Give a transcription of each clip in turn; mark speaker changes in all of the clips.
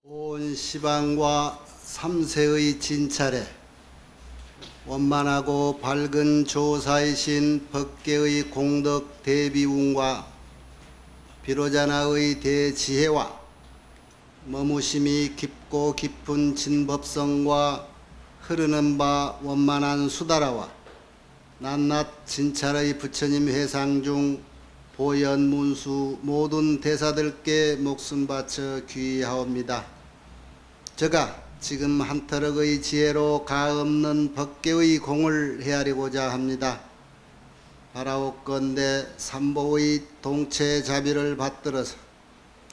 Speaker 1: 온 시방과 삼세의 진찰에 원만하고 밝은 조사이신 법계의 공덕 대비운과 비로자나의 대지혜와 머무심이 깊고 깊은 진법성과 흐르는 바 원만한 수다라와 낱낱 진찰의 부처님 회상 중 보현문수 모든 대사들께 목숨 바쳐 귀하옵니다. 저가 지금 한터럭의 지혜로 가없는 법계의 공을 헤아리고자 합니다. 바라옵건대 삼보의 동체 자비를 받들어서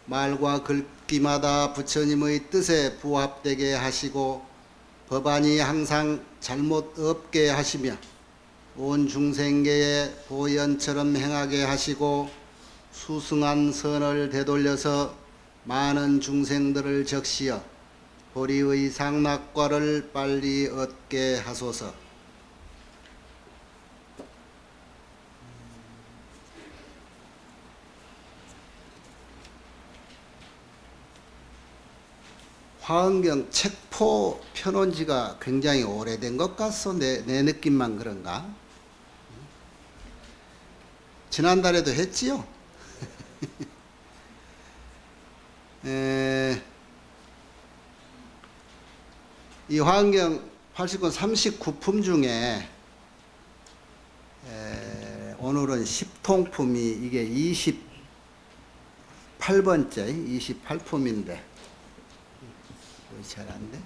Speaker 1: 말과 글귀마다 부처님의 뜻에 부합되게 하시고 법안이 항상 잘못 없게 하시며 온 중생계에 보현처럼 행하게 하시고 수승한 선을 되돌려서 많은 중생들을 적시어 보리의 상락과를 빨리 얻게 하소서. 화엄경 책포 펴놓은 지가 굉장히 오래된 것 같소. 내 느낌만 그런가? 지난달에도 했지요? 이 화엄경 80권 39품 중에 오늘은 10통품이 이게 28번째 28품인데 잘 안 돼?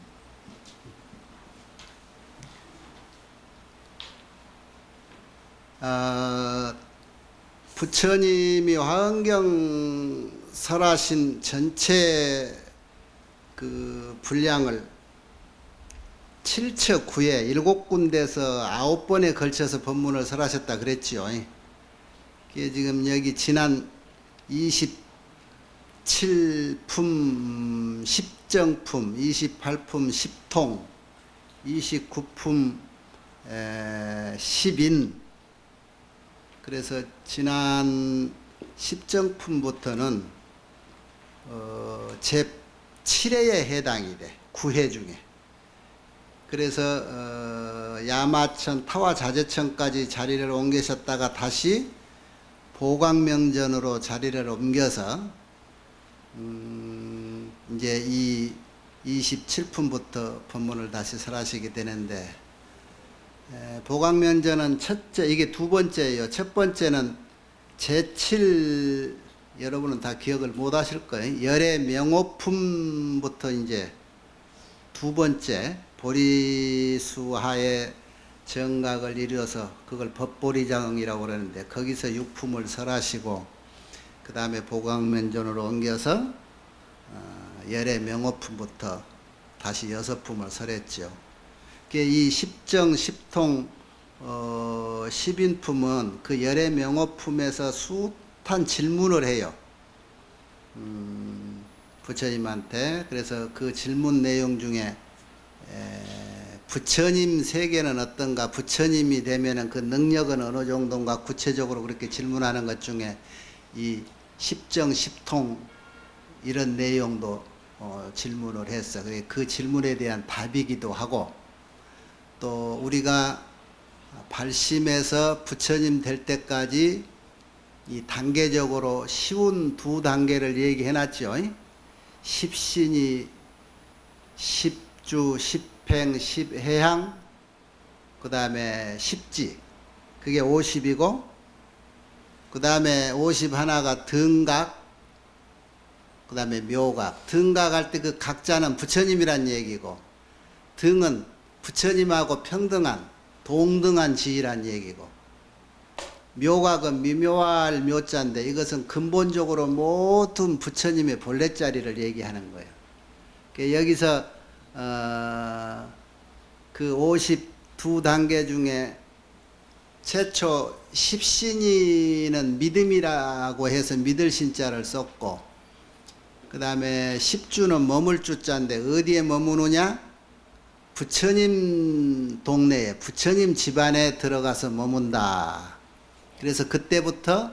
Speaker 1: 부처님이 화엄경 설하신 전체 그 분량을 7처 9회 7군데서 9번에 걸쳐서 법문을 설하셨다 그랬지요. 그게 지금 여기 지난 27품 10정품, 28품 10통, 29품 10인. 그래서 지난 10정품부터는 제 7회에 해당이 돼. 9회 중에. 그래서 야마천 타와자재천까지 자리를 옮기셨다가 다시 보광명전으로 자리를 옮겨서 이제 이 27품부터 법문을 다시 설하시게 되는데, 보광명전은 첫째, 이게 두 번째예요. 첫 번째는 제7, 여러분은 다 기억을 못 하실 거예요. 열의 명호품부터 이제 두 번째 보리수하의 정각을 이루어서 그걸 법보리장이라고 그러는데, 거기서 6품을 설하시고 그 다음에 보광면전으로 옮겨서 열의 명호품부터 다시 6품을 설했죠. 이 10정 10통 10인품은 그 열의 명호품에서 숱한 질문을 해요. 부처님한테. 그래서 그 질문 내용 중에 부처님 세계는 어떤가, 부처님이 되면은 그 능력은 어느 정도인가, 구체적으로 그렇게 질문하는 것 중에 이 10정 10통 이런 내용도 질문을 했어. 그 질문에 대한 답이기도 하고, 또 우리가 발심에서 부처님 될 때까지 이 단계적으로 쉬운 두 단계를 얘기해 놨죠. 십신이 십주, 십행, 십해향, 그 다음에 십지, 그게 50이고, 그 다음에 51가 등각, 그 다음에 묘각. 등각 할 때 그 각자는 부처님이란 얘기고, 등은 부처님하고 평등한, 동등한 지위란 얘기고, 묘각은 미묘할 묘자인데 이것은 근본적으로 모든 부처님의 본래자리를 얘기하는 거예요. 여기서 그 52단계 중에 최초 십신이는 믿음이라고 해서 믿을 신자를 썼고, 그 다음에 십주는 머물 주자인데 어디에 머무느냐? 부처님 동네에, 부처님 집안에 들어가서 머문다. 그래서 그때부터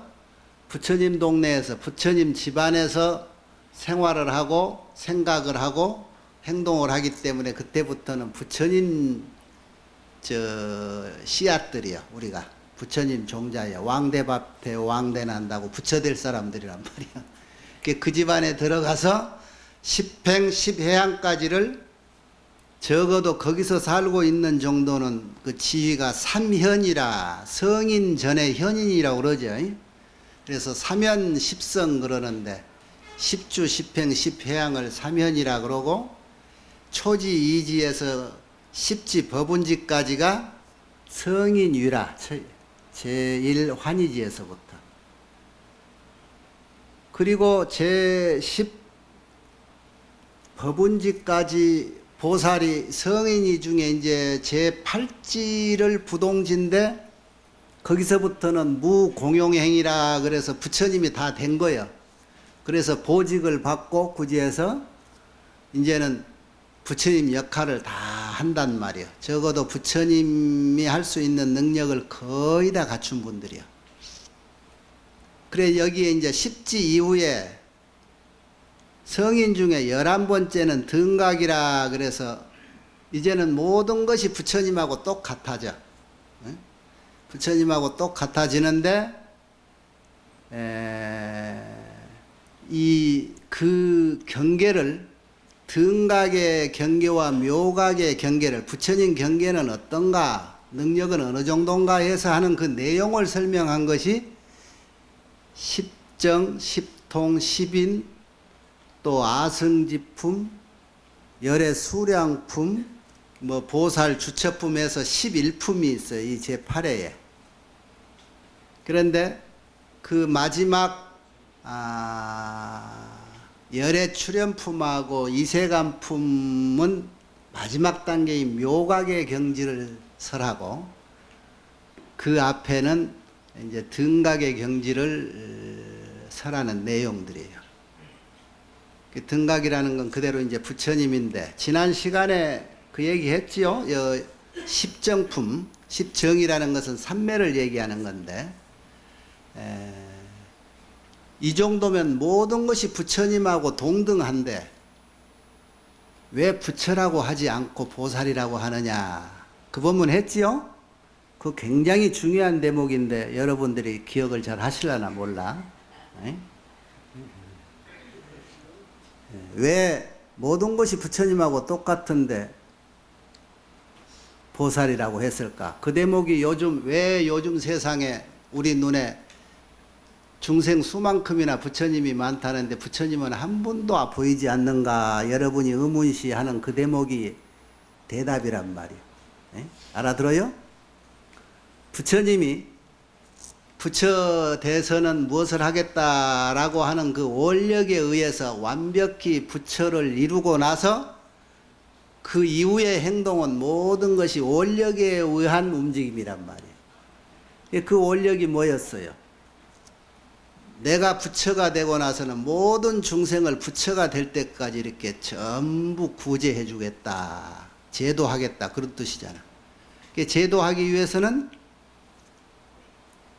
Speaker 1: 부처님 동네에서, 부처님 집안에서 생활을 하고 생각을 하고 행동을 하기 때문에 그때부터는 부처님 씨앗들이요. 우리가 부처님 종자예요. 왕대밥대 왕대난다고 부처 될 사람들이란 말이야. 그 집안에 들어가서 십행 십해양까지를 적어도 거기서 살고 있는 정도는 그 지위가 삼현이라 성인 전에 현인이라고 그러죠. 그래서 삼현 십성 그러는데 십주 십행 십해양을 삼현이라 그러고 초지 이지에서 십지 법운지까지가 성인위라 제1환희지에서부터 그리고 제10 법운지까지 보살이 성인이 중에 이제 제8지를 부동지인데 거기서부터는 무공용행이라 그래서 부처님이 다 된 거예요. 그래서 보직을 받고 구지에서 이제는 부처님 역할을 다 한단 말이에요. 적어도 부처님이 할 수 있는 능력을 거의 다 갖춘 분들이요. 그래 여기에 이제 십지 이후에 성인 중에 11번째는 등각이라 그래서 이제는 모든 것이 부처님하고 똑같아져. 부처님하고 똑같아지는데 그 경계를 등각의 경계와 묘각의 경계를 부처님 경계는 어떤가 능력은 어느 정도인가 해서 하는 그 내용을 설명한 것이 십정, 십통, 십인 또 아승지품, 열의 수량품, 뭐 보살 주처품에서 11품이 있어요. 이 제8회에. 그런데 그 마지막 열의 출현품하고 이세간품은 마지막 단계인 묘각의 경지를 설하고 그 앞에는 이제 등각의 경지를 설하는 내용들이에요. 그 등각이라는 건 그대로 이제 부처님인데 지난 시간에 그 얘기 했지요. 십정품, 십정이라는 것은 삼매를 얘기하는 건데 이 정도면 모든 것이 부처님하고 동등한데 왜 부처라고 하지 않고 보살이라고 하느냐 그 법문 했지요. 그 굉장히 중요한 대목인데 여러분들이 기억을 잘 하실려나 몰라. 왜 모든 것이 부처님하고 똑같은데 보살이라고 했을까? 그 대목이 왜 요즘 세상에 우리 눈에 중생 수만큼이나 부처님이 많다는데 부처님은 한 분도 보이지 않는가 여러분이 의문시하는 그 대목이 대답이란 말이에요. 알아들어요? 부처님이 부처 대선은 무엇을 하겠다라고 하는 그 원력에 의해서 완벽히 부처를 이루고 나서 그 이후의 행동은 모든 것이 원력에 의한 움직임이란 말이에요. 그 원력이 뭐였어요? 내가 부처가 되고 나서는 모든 중생을 부처가 될 때까지 이렇게 전부 구제해 주겠다. 제도하겠다. 그런 뜻이잖아. 제도하기 위해서는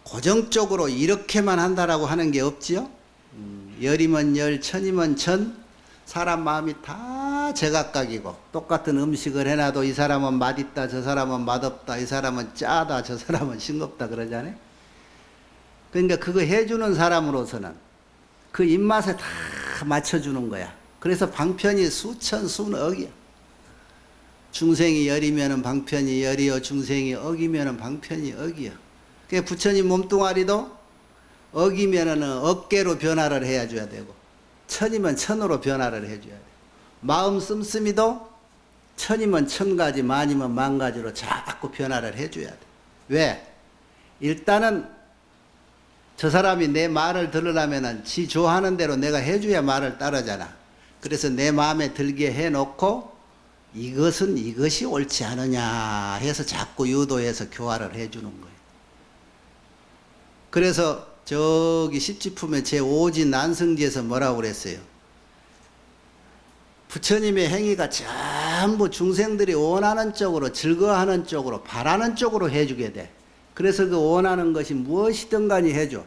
Speaker 1: 고정적으로 이렇게만 한다라고 하는 게 없지요. 열이면 열, 천이면 천. 사람 마음이 다 제각각이고 똑같은 음식을 해놔도 이 사람은 맛있다, 저 사람은 맛없다, 이 사람은 짜다, 저 사람은 싱겁다 그러잖아요. 그러니까 그거 해주는 사람으로서는 그 입맛에 다 맞춰주는 거야. 그래서 방편이 수천 수억이야. 중생이 열이면은 방편이 열이요, 중생이 억이면은 방편이 억이요. 그 부처님 몸뚱아리도 억이면은 억개로 변화를 해줘야 되고, 천이면 천으로 변화를 해줘야 돼. 마음 씀씀이도 천이면 천 가지, 만이면 만 가지로 자꾸 변화를 해줘야 돼. 왜? 일단은 저 사람이 내 말을 들으려면은 지 좋아하는 대로 내가 해줘야 말을 따르잖아. 그래서 내 마음에 들게 해놓고 이것이 옳지 않으냐 해서 자꾸 유도해서 교화를 해주는 거예요. 그래서 저기 십지품의 제5지 난승지에서 뭐라고 그랬어요? 부처님의 행위가 전부 중생들이 원하는 쪽으로, 즐거워하는 쪽으로, 바라는 쪽으로 해주게 돼. 그래서 그 원하는 것이 무엇이든 간에 해줘.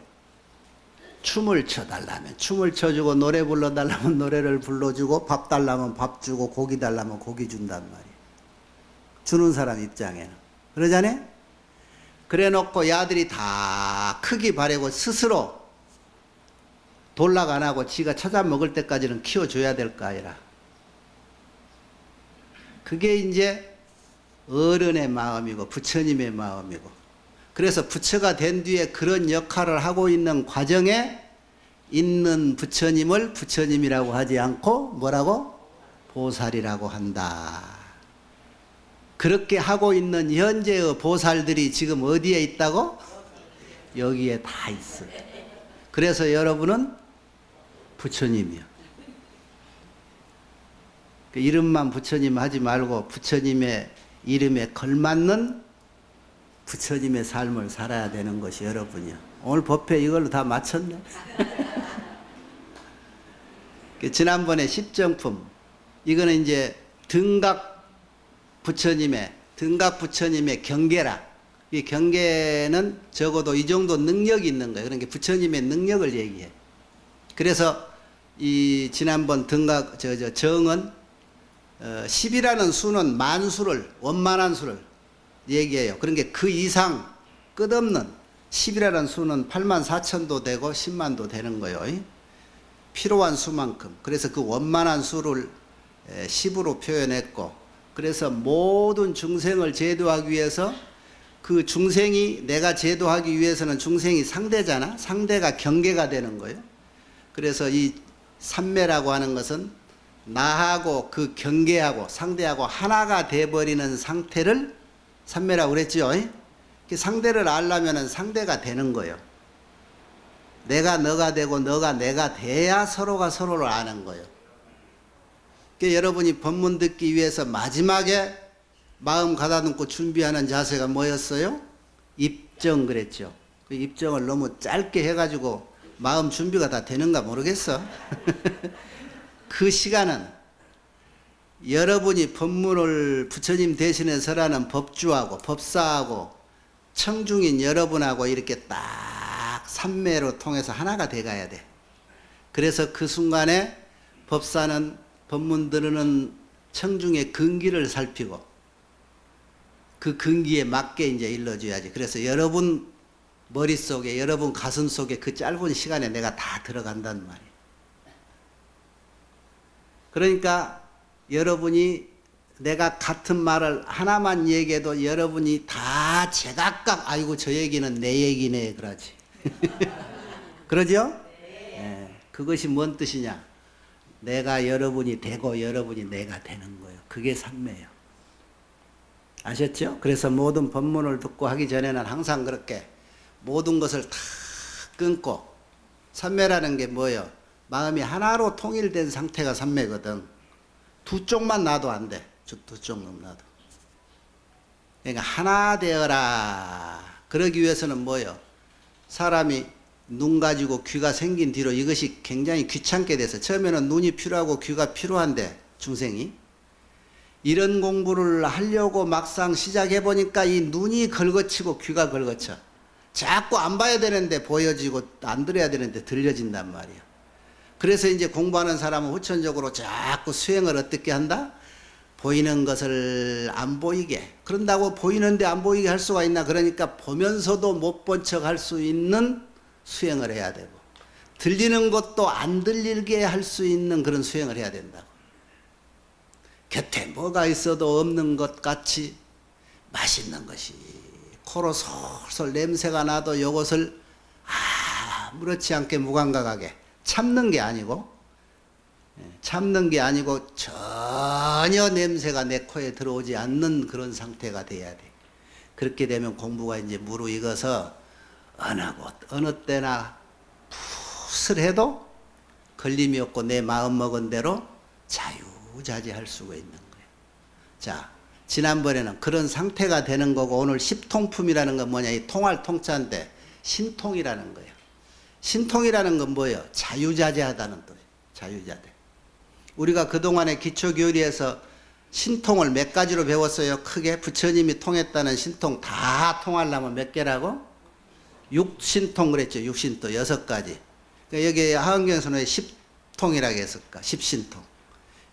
Speaker 1: 춤을 춰달라면 춤을 춰주고 노래 불러달라면 노래를 불러주고 밥 달라면 밥 주고 고기 달라면 고기 준단 말이에요. 주는 사람 입장에는. 그러잖아요? 그래 놓고 야들이 다 크기 바라고 스스로 돌락 안 하고 지가 찾아 먹을 때까지는 키워줘야 될 거 아니라. 그게 이제 어른의 마음이고 부처님의 마음이고, 그래서 부처가 된 뒤에 그런 역할을 하고 있는 과정에 있는 부처님을 부처님이라고 하지 않고 뭐라고? 보살이라고 한다. 그렇게 하고 있는 현재의 보살들이 지금 어디에 있다고? 여기에 다 있어요. 그래서 여러분은 부처님이요. 그 이름만 부처님 하지 말고 부처님의 이름에 걸맞는 부처님의 삶을 살아야 되는 것이 여러분이요. 오늘 법회 이걸로 다 마쳤네. 지난번에 십정품, 이거는 이제 등각 부처님의 경계라. 이 경계는 적어도 이 정도 능력이 있는 거예요. 그러니까 부처님의 능력을 얘기해. 그래서 이 지난번 등각 정은 10이라는 수는 만수를, 원만한 수를 얘기해요. 그러니까 그 이상 끝없는 10이라는 수는 8만 4천도 되고 10만도 되는 거예요. 필요한 수만큼. 그래서 그 원만한 수를 10으로 표현했고, 그래서 모든 중생을 제도하기 위해서 그 중생이, 내가 제도하기 위해서는 중생이 상대잖아. 상대가 경계가 되는 거예요. 그래서 이 삼매라고 하는 것은 나하고 그 경계하고 상대하고 하나가 돼버리는 상태를 삼매라고 그랬죠. 상대를 알려면 상대가 되는 거예요. 내가 너가 되고 너가 내가 돼야 서로가 서로를 아는 거예요. 그러니까 여러분이 법문 듣기 위해서 마지막에 마음 가다듬고 준비하는 자세가 뭐였어요? 입정 그랬죠. 그 입정을 너무 짧게 해가지고 마음 준비가 다 되는가 모르겠어. 그 시간은 여러분이 법문을 부처님 대신에 설하는 법주하고 법사하고 청중인 여러분하고 이렇게 딱 삼매로 통해서 하나가 돼가야 돼. 그래서 그 순간에 법사는 법문 들으는 청중의 근기를 살피고 그 근기에 맞게 이제 일러줘야지. 그래서 여러분 머릿속에, 여러분 가슴 속에 그 짧은 시간에 내가 다 들어간단 말이에요. 그러니까 여러분이 내가 같은 말을 하나만 얘기해도 여러분이 다 제각각 아이고 저 얘기는 내 얘기네 그러지. 그러죠? 네. 그것이 뭔 뜻이냐? 내가 여러분이 되고 여러분이 내가 되는 거예요. 그게 삼매예요. 아셨죠? 그래서 모든 법문을 듣고 하기 전에는 항상 그렇게 모든 것을 다 끊고, 삼매라는 게 뭐예요? 마음이 하나로 통일된 상태가 삼매거든. 두 쪽만 놔도 안 돼. 두 쪽만 놔도. 그러니까 하나 되어라. 그러기 위해서는 뭐예요? 사람이 눈 가지고 귀가 생긴 뒤로 이것이 굉장히 귀찮게 돼서, 처음에는 눈이 필요하고 귀가 필요한데 중생이 이런 공부를 하려고 막상 시작해 보니까 이 눈이 걸거치고 귀가 걸거쳐. 자꾸 안 봐야 되는데 보여지고 안 들어야 되는데 들려진단 말이야. 그래서 이제 공부하는 사람은 후천적으로 자꾸 수행을 어떻게 한다? 보이는 것을 안 보이게. 그런다고 보이는데 안 보이게 할 수가 있나? 그러니까 보면서도 못 본 척 할 수 있는 수행을 해야 되고, 들리는 것도 안 들리게 할 수 있는 그런 수행을 해야 된다고. 곁에 뭐가 있어도 없는 것 같이 맛있는 것이 코로 솔솔 냄새가 나도 이것을 아무렇지 않게 무감각하게 참는 게 아니고 전혀 냄새가 내 코에 들어오지 않는 그런 상태가 돼야 돼. 그렇게 되면 공부가 이제 무르익어서 어느 곳 어느 때나 풋을 해도 걸림이 없고 내 마음 먹은 대로 자유자재할 수가 있는 거예요. 자, 지난번에는 그런 상태가 되는 거고, 오늘 십통품이라는 건 뭐냐? 이 통할 통자인데 신통이라는 거예요. 신통이라는 건 뭐예요? 자유자재하다는 뜻이에요. 자유자재. 우리가 그동안에 기초교리에서 신통을 몇 가지로 배웠어요? 크게 부처님이 통했다는 신통 다 통하려면 몇 개라고? 육신통 그랬죠. 육신통 6가지. 그러니까 여기 하은경에서는 왜 10통이라고 했을까? 10신통.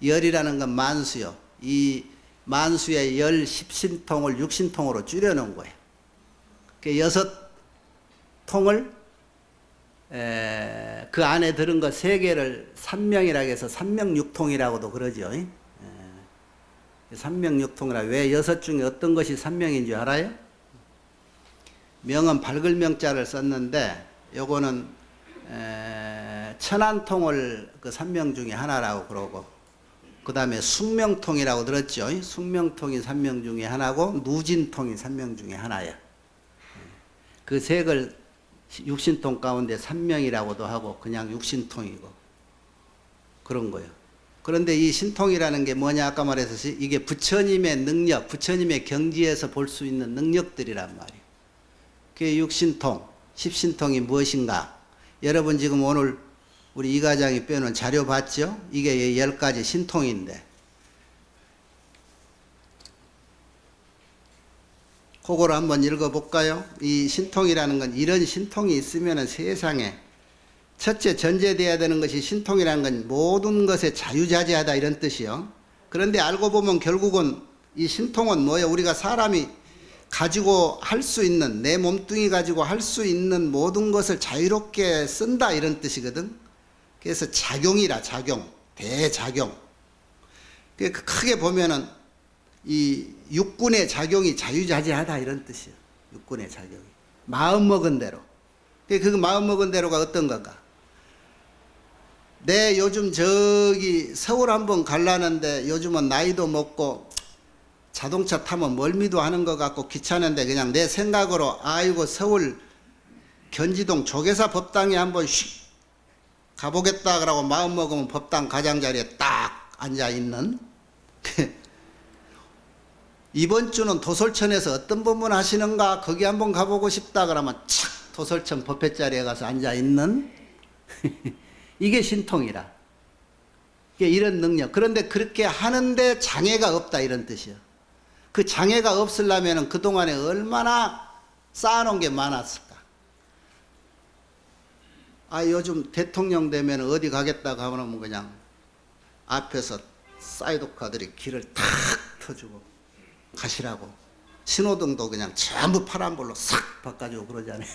Speaker 1: 열이라는 건 만수요. 이 만수의 열 10신통을 6신통으로 줄여놓은 거예요. 그 6통을 그 안에 들은 거 3개를 삼명이라고 해서 삼명육통이라고도 그러죠. 삼명육통이라. 왜 6 중에 어떤 것이 삼명인 줄 알아요? 명은 밝을 명자를 썼는데 요거는 천안통을 그 삼명 중에 하나라고 그러고, 그 다음에 숙명통이라고 들었죠. 숙명통이 삼명 중에 하나고 누진통이 삼명 중에 하나야. 그 색을 육신통 가운데 삼명이라고도 하고 그냥 육신통이고 그런 거예요. 그런데 이 신통이라는 게 뭐냐, 아까 말했듯이 이게 부처님의 능력, 부처님의 경지에서 볼 수 있는 능력들이란 말이에요. 그 육신통, 십신통이 무엇인가? 여러분 지금 오늘 우리 이 과장이 빼놓은 자료 봤죠? 이게 10가지 신통인데 그거를 한번 읽어볼까요? 이 신통이라는 건 이런 신통이 있으면 세상에 첫째 전제되어야 되는 것이, 신통이라는 건 모든 것에 자유자재하다 이런 뜻이요. 그런데 알고 보면 결국은 이 신통은 뭐예요? 우리가 사람이 가지고 할 수 있는, 내 몸뚱이 가지고 할 수 있는 모든 것을 자유롭게 쓴다 이런 뜻이거든. 그래서 작용이라, 작용, 대작용. 크게 보면은 이 육군의 작용이 자유자재하다 이런 뜻이에요. 육군의 작용이 마음먹은 대로. 그 마음먹은 대로가 어떤 건가? 내 요즘 저기 서울 한번 가려는데 요즘은 나이도 먹고 자동차 타면 멀미도 하는 것 같고 귀찮은데 그냥 내 생각으로 아이고 서울 견지동 조계사 법당에 한번 슉 가보겠다 그러고 마음먹으면 법당 가장자리에 딱 앉아있는. 이번 주는 도솔천에서 어떤 법문 하시는가 거기 한번 가보고 싶다 그러면 착 도솔천 법회자리에 가서 앉아있는. 이게 신통이라. 이런 능력. 그런데 그렇게 하는데 장애가 없다 이런 뜻이요. 그 장애가 없으려면 그동안에 얼마나 쌓아놓은 게 많았을까. 아 요즘 대통령 되면 어디 가겠다고 하면 그냥 앞에서 사이드카들이 길을 탁 터주고 가시라고, 신호등도 그냥 전부 파란불로 싹 바꿔주고 그러잖아요.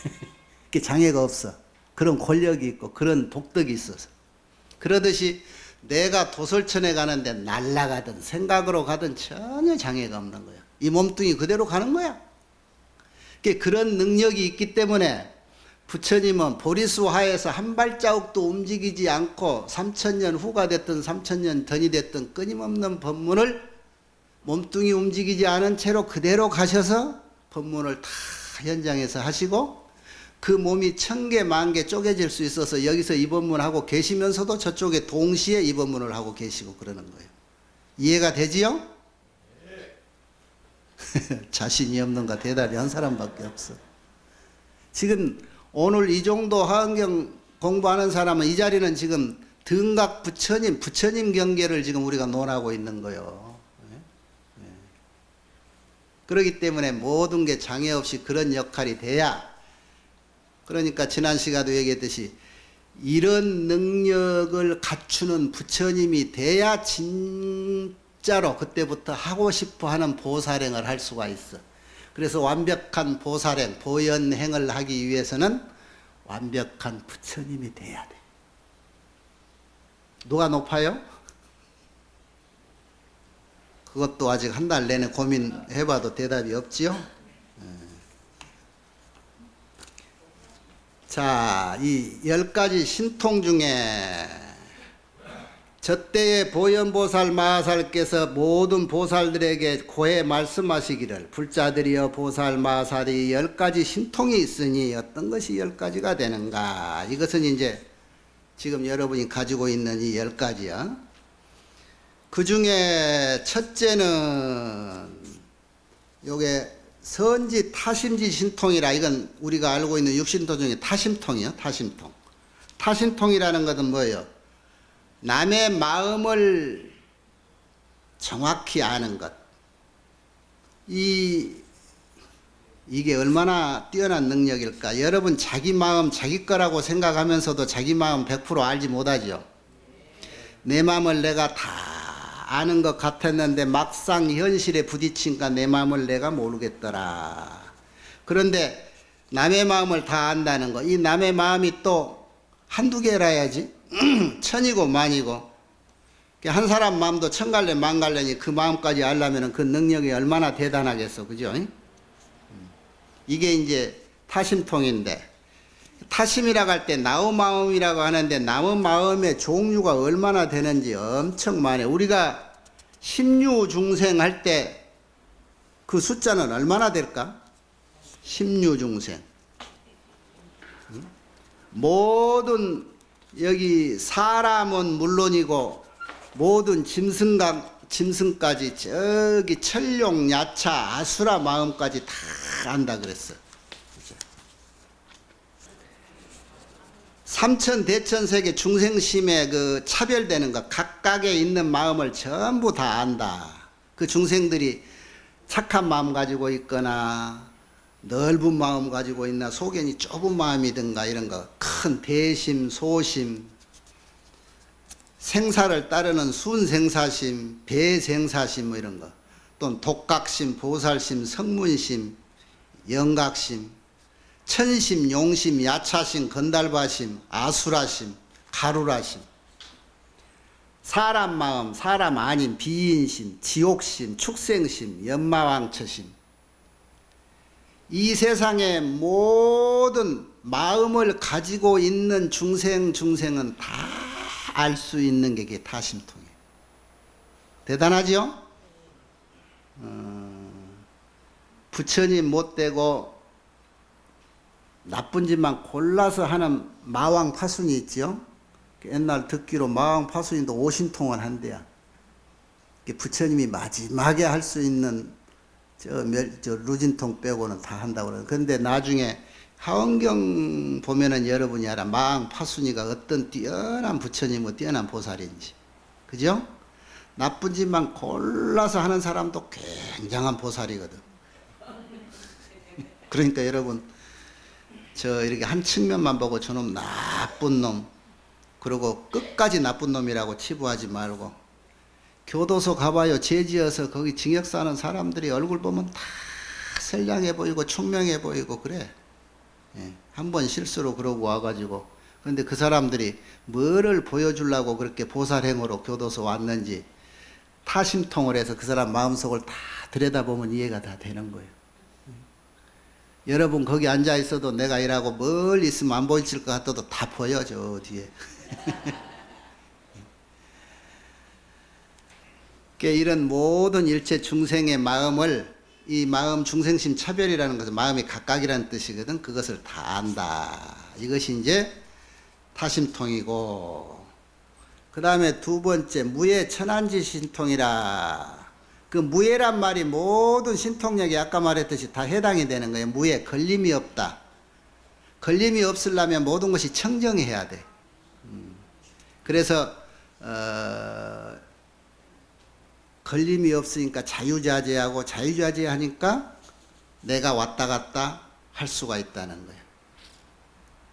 Speaker 1: 그게 장애가 없어. 그런 권력이 있고 그런 독덕이 있어서. 그러듯이 내가 도솔천에 가는데 날아가든 생각으로 가든 전혀 장애가 없는 거야. 이 몸뚱이 그대로 가는 거야. 그런 능력이 있기 때문에 부처님은 보리수하에서 한 발자국도 움직이지 않고 3000년 후가 됐든 3000년 전이 됐든 끊임없는 법문을 몸뚱이 움직이지 않은 채로 그대로 가셔서 법문을 다 현장에서 하시고, 그 몸이 1000개, 10,000개 쪼개질 수 있어서 여기서 이 법문을 하고 계시면서도 저쪽에 동시에 이 법문을 하고 계시고 그러는 거예요. 이해가 되지요? 자신이 없는가 대답이 한 사람밖에 없어. 지금 오늘 이 정도 하은경 공부하는 사람은 이 자리는 지금 등각 부처님 경계를 지금 우리가 논하고 있는 거예요. 그렇기 때문에 모든 게 장애 없이 그런 역할이 돼야, 그러니까 지난 시간도 얘기했듯이 이런 능력을 갖추는 부처님이 돼야 진짜로 그때부터 하고 싶어 하는 보살행을 할 수가 있어. 그래서 완벽한 보살행, 보연행을 하기 위해서는 완벽한 부처님이 돼야 돼. 누가 높아요? 그것도 아직 한 달 내내 고민해봐도 대답이 없지요. 자, 이 10가지 신통 중에 저때의 보현보살 마하살께서 모든 보살들에게 고해 말씀하시기를, 불자들이여 보살 마하살이 10가지 신통이 있으니 어떤 것이 10가지가 되는가. 이것은 이제 지금 여러분이 가지고 있는 이 10가지야. 그 중에 첫째는 요게 선지 타심지 신통이라, 이건 우리가 알고 있는 육신통 중에 타심통이요. 타심통. 타심통이라는 것은 뭐예요? 남의 마음을 정확히 아는 것. 이 이게 얼마나 뛰어난 능력일까? 여러분 자기 마음 자기 거라고 생각하면서도 자기 마음 100% 알지 못하죠. 내 마음을 내가 다 아는 것 같았는데 막상 현실에 부딪히니까 내 마음을 내가 모르겠더라. 그런데 남의 마음을 다 안다는 거, 이 남의 마음이 또 한두 개라야지. 천이고 만이고. 한 사람 마음도 천갈래 만갈래니 그 마음까지 알려면 그 능력이 얼마나 대단하겠어. 그죠? 이게 이제 타심통인데, 타심이라고 할 때 나의 마음이라고 하는데 남의 마음의 종류가 얼마나 되는지 엄청 많아요. 우리가 십류중생 할 때 그 숫자는 얼마나 될까? 십류중생. 모든 여기 사람은 물론이고 모든 짐승까지 저기 천룡, 야차, 아수라 마음까지 다 안다 그랬어. 삼천 대천세계 중생심에 그 차별되는 것, 각각에 있는 마음을 전부 다 안다. 그 중생들이 착한 마음 가지고 있거나 넓은 마음 가지고 있나, 소견이 좁은 마음이든가 이런 거, 큰 대심, 소심, 생사를 따르는 순생사심, 배생사심 뭐 이런 거, 또는 독각심, 보살심, 성문심, 영각심, 천심, 용심, 야차심, 건달바심, 아수라심, 가루라심, 사람 마음, 사람 아닌 비인심, 지옥심, 축생심, 연마왕처심. 이 세상의 모든 마음을 가지고 있는 중생은 다 알 수 있는 게 이게 타심통이에요. 대단하죠? 부처님 못되고 나쁜 짓만 골라서 하는 마왕 파순이 있죠. 옛날 듣기로 마왕 파순이도 오신통을 한대요. 부처님이 마지막에 할 수 있는 저 루진통 빼고는 다 한다고 그래요. 그런데 나중에 하원경 보면은 여러분이 알아. 마왕 파순이가 어떤 뛰어난 부처님과 뛰어난 보살인지. 그죠? 나쁜 짓만 골라서 하는 사람도 굉장한 보살이거든. 그러니까 여러분, 저 이렇게 한 측면만 보고 저놈 나쁜 놈, 그리고 끝까지 나쁜 놈이라고 치부하지 말고, 교도소 가봐요. 죄지어서 거기 징역 사는 사람들이 얼굴 보면 다 선량해 보이고 총명해 보이고 그래. 예, 한 번 실수로 그러고 와가지고. 그런데 그 사람들이 뭐를 보여주려고 그렇게 보살행으로 교도소 왔는지 타심통을 해서 그 사람 마음속을 다 들여다보면 이해가 다 되는 거예요. 여러분 거기 앉아 있어도 내가 일하고 멀리 있으면 안 보이실 것 같아도 다 보여, 저 뒤에. 이런 모든 일체 중생의 마음을, 이 마음 중생심 차별이라는 것은 마음이 각각이라는 뜻이거든. 그것을 다 안다. 이것이 이제 타심통이고, 그 다음에 두 번째 무예 천안지 신통이라. 그 무예란 말이 모든 신통력이 아까 말했듯이 다 해당이 되는 거예요. 무예, 걸림이 없다. 걸림이 없으려면 모든 것이 청정해야 돼. 그래서 걸림이 없으니까 자유자재하고, 자유자재하니까 내가 왔다 갔다 할 수가 있다는 거예요.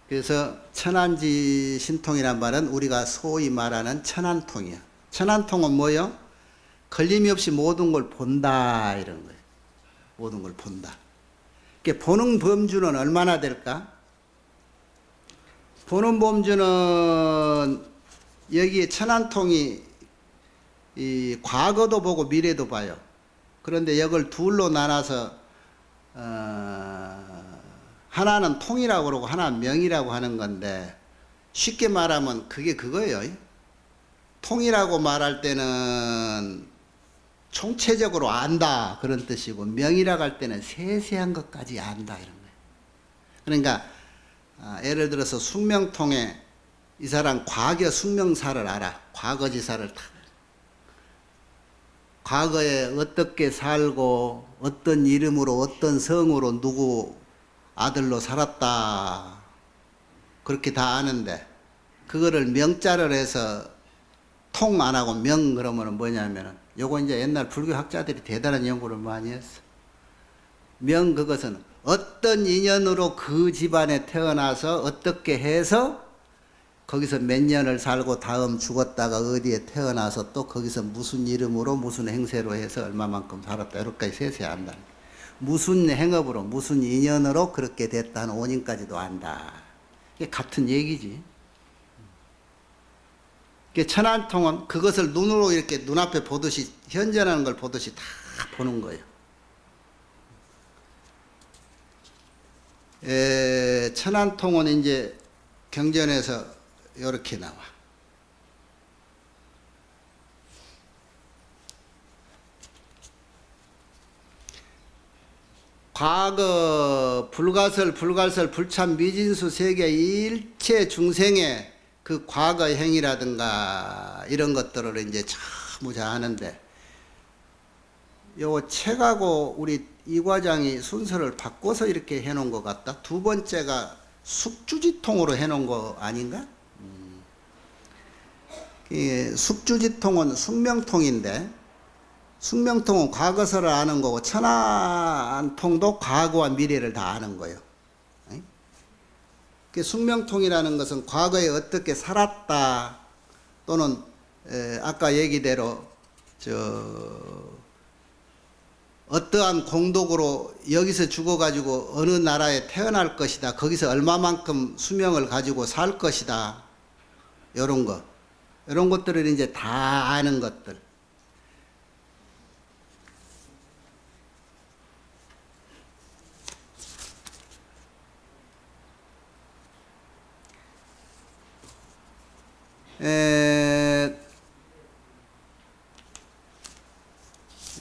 Speaker 1: 그래서 천안지 신통이란 말은 우리가 소위 말하는 천안통이야. 천안통은 뭐요? 걸림이 없이 모든 걸 본다, 이런 거예요. 모든 걸 본다. 보는 범주는 얼마나 될까? 보는 범주는 여기에 천안통이 이 과거도 보고 미래도 봐요. 그런데 이걸 둘로 나눠서 하나는 통이라고 그러고 하나는 명이라고 하는 건데, 쉽게 말하면 그게 그거예요. 통이라고 말할 때는 총체적으로 안다 그런 뜻이고, 명이라고 할 때는 세세한 것까지 안다 이런 거예요. 그러니까 예를 들어서 숙명통에 이 사람 과거 숙명사를 알아. 과거지사를 다. 과거에 어떻게 살고 어떤 이름으로 어떤 성으로 누구 아들로 살았다, 그렇게 다 아는데, 그거를 명자를 해서 통 안 하고 명 그러면 뭐냐면은, 요거 이제 옛날 불교 학자들이 대단한 연구를 많이 했어. 명 그것은 어떤 인연으로 그 집안에 태어나서 어떻게 해서 거기서 몇 년을 살고 다음 죽었다가 어디에 태어나서 또 거기서 무슨 이름으로 무슨 행세로 해서 얼마만큼 살았다 이렇게까지 세세히 안다. 무슨 행업으로 무슨 인연으로 그렇게 됐다는 원인까지도 안다. 이게 같은 얘기지. 천안통은 그것을 눈으로 이렇게 눈앞에 보듯이 현존하는 걸 보듯이 다 보는 거예요. 천안통은 이제 경전에서 이렇게 나와. 과거 불가설 불참 미진수 세계 일체 중생의 그 과거 행위라든가 이런 것들을 이제 전부 다 하는데, 요 책하고 우리 이 과장이 순서를 바꿔서 이렇게 해놓은 것 같다. 두 번째가 숙주지통으로 해놓은 거 아닌가? 숙주지통은 숙명통인데, 숙명통은 과거서를 아는 거고, 천안통도 과거와 미래를 다 아는 거예요. 숙명통이라는 것은 과거에 어떻게 살았다, 또는 아까 얘기대로 어떠한 공덕으로 여기서 죽어가지고 어느 나라에 태어날 것이다, 거기서 얼마만큼 수명을 가지고 살 것이다, 이런 것, 이런 것들을 이제 다 아는 것들.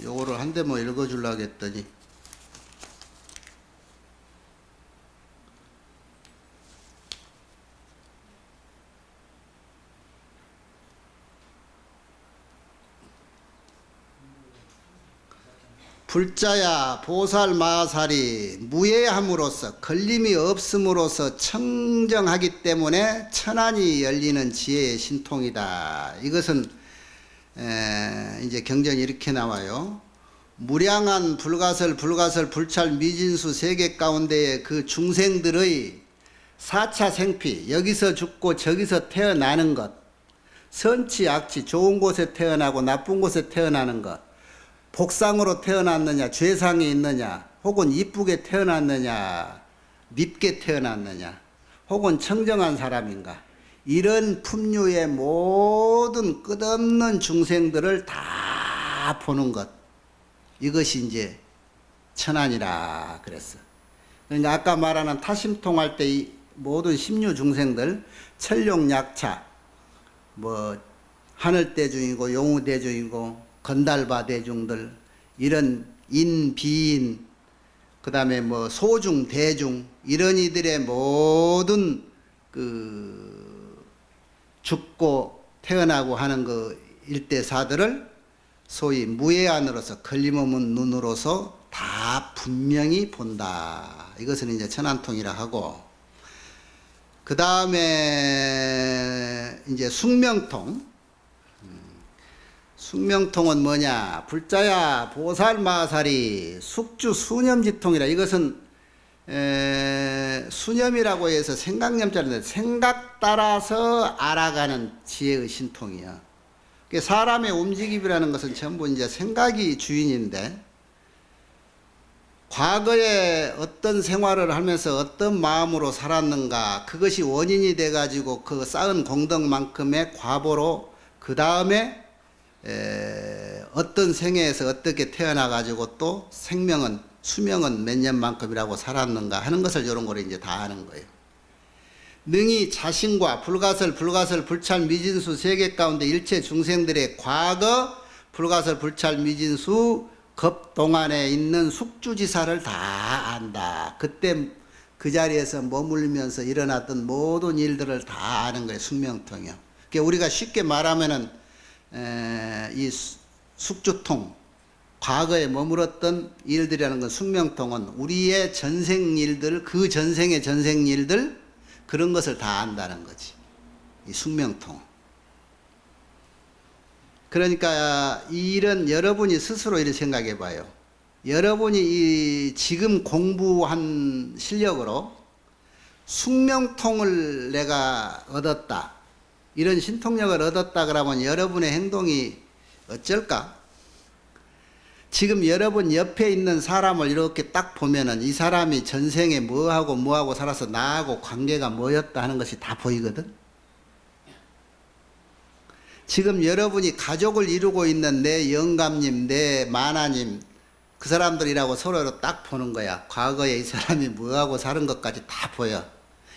Speaker 1: 요거를 한 대만 읽어주려고 했더니 불자야 보살마살이 무예함으로써 걸림이 없음으로써 청정하기 때문에 천안이 열리는 지혜의 신통이다. 이것은 이제 경전이 이렇게 나와요. 무량한 불가설 불찰 미진수 세계 가운데에 그 중생들의 4차 생피, 여기서 죽고 저기서 태어나는 것, 선치 악치, 좋은 곳에 태어나고 나쁜 곳에 태어나는 것, 복상으로 태어났느냐, 죄상이 있느냐, 혹은 이쁘게 태어났느냐, 밉게 태어났느냐, 혹은 청정한 사람인가, 이런 품류의 모든 끝없는 중생들을 다 보는 것, 이것이 이제 천안이라 그랬어. 그러니까 아까 말하는 타심통할 때 이 모든 심류 중생들, 천룡약차, 뭐 하늘대중이고 용우대중이고 건달바 대중들, 이런 인, 비인, 그 다음에 뭐 소중, 대중, 이런 이들의 모든 그 죽고 태어나고 하는 그 일대사들을 소위 무예안으로서, 걸림없는 눈으로서 다 분명히 본다. 이것은 이제 천안통이라 하고, 그 다음에 이제 숙명통. 숙명통은 뭐냐? 불자야 보살마살이 숙주 수념지통이라. 이것은 수념이라고 해서 생각념자인데 생각 따라서 알아가는 지혜의 신통이야. 사람의 움직임이라는 것은 전부 이제 생각이 주인인데, 과거에 어떤 생활을 하면서 어떤 마음으로 살았는가, 그것이 원인이 돼 가지고 그 쌓은 공덕만큼의 과보로 그 다음에 어떤 생애에서 어떻게 태어나 가지고 또 생명은, 수명은 몇 년만큼이라고 살았는가 하는 것을, 이런 거를 이제 다 아는 거예요. 능히 자신과 불가설 불찰 미진수 세계 가운데 일체 중생들의 과거 불가설 불찰 미진수 겁 동안에 있는 숙주지사를 다 안다. 그때 그 자리에서 머물면서 일어났던 모든 일들을 다 아는 거예요. 숙명통이요. 그러니까 우리가 쉽게 말하면은 이 숙주통, 과거에 머물었던 일들이라는 건, 숙명통은 우리의 전생일들, 그 전생의 전생일들, 그런 것을 다 안다는 거지, 이 숙명통. 그러니까 이 일은 여러분이 스스로 이렇게 생각해 봐요. 여러분이 이 지금 공부한 실력으로 숙명통을 내가 얻었다, 이런 신통력을 얻었다 그러면 여러분의 행동이 어쩔까? 지금 여러분 옆에 있는 사람을 이렇게 딱 보면은 이 사람이 전생에 뭐하고 살아서 나하고 관계가 뭐였다 하는 것이 다 보이거든. 지금 여러분이 가족을 이루고 있는 내 영감님, 내 마나님, 그 사람들이라고 서로 딱 보는 거야. 과거에 이 사람이 뭐하고 사는 것까지 다 보여.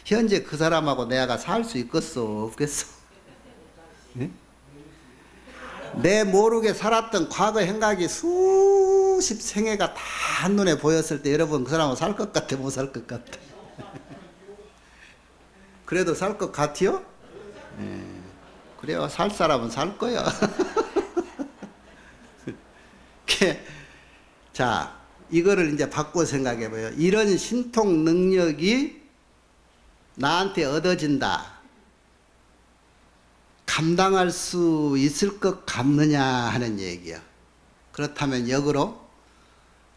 Speaker 1: 현재 그 사람하고 내가 살 수 있겠어, 없겠어? 네? 내 모르게 살았던 과거 행각이 수십 생애가 다 한눈에 보였을 때 여러분 그 사람하고 살 것 같아, 못 살 것 같아? 그래도 살 것 같아요? 네. 그래요. 살 사람은 살 거야. 자, 이거를 이제 바꿔 생각해 봐요. 이런 신통 능력이 나한테 얻어진다. 감당할 수 있을 것 같느냐 하는 얘기야. 그렇다면 역으로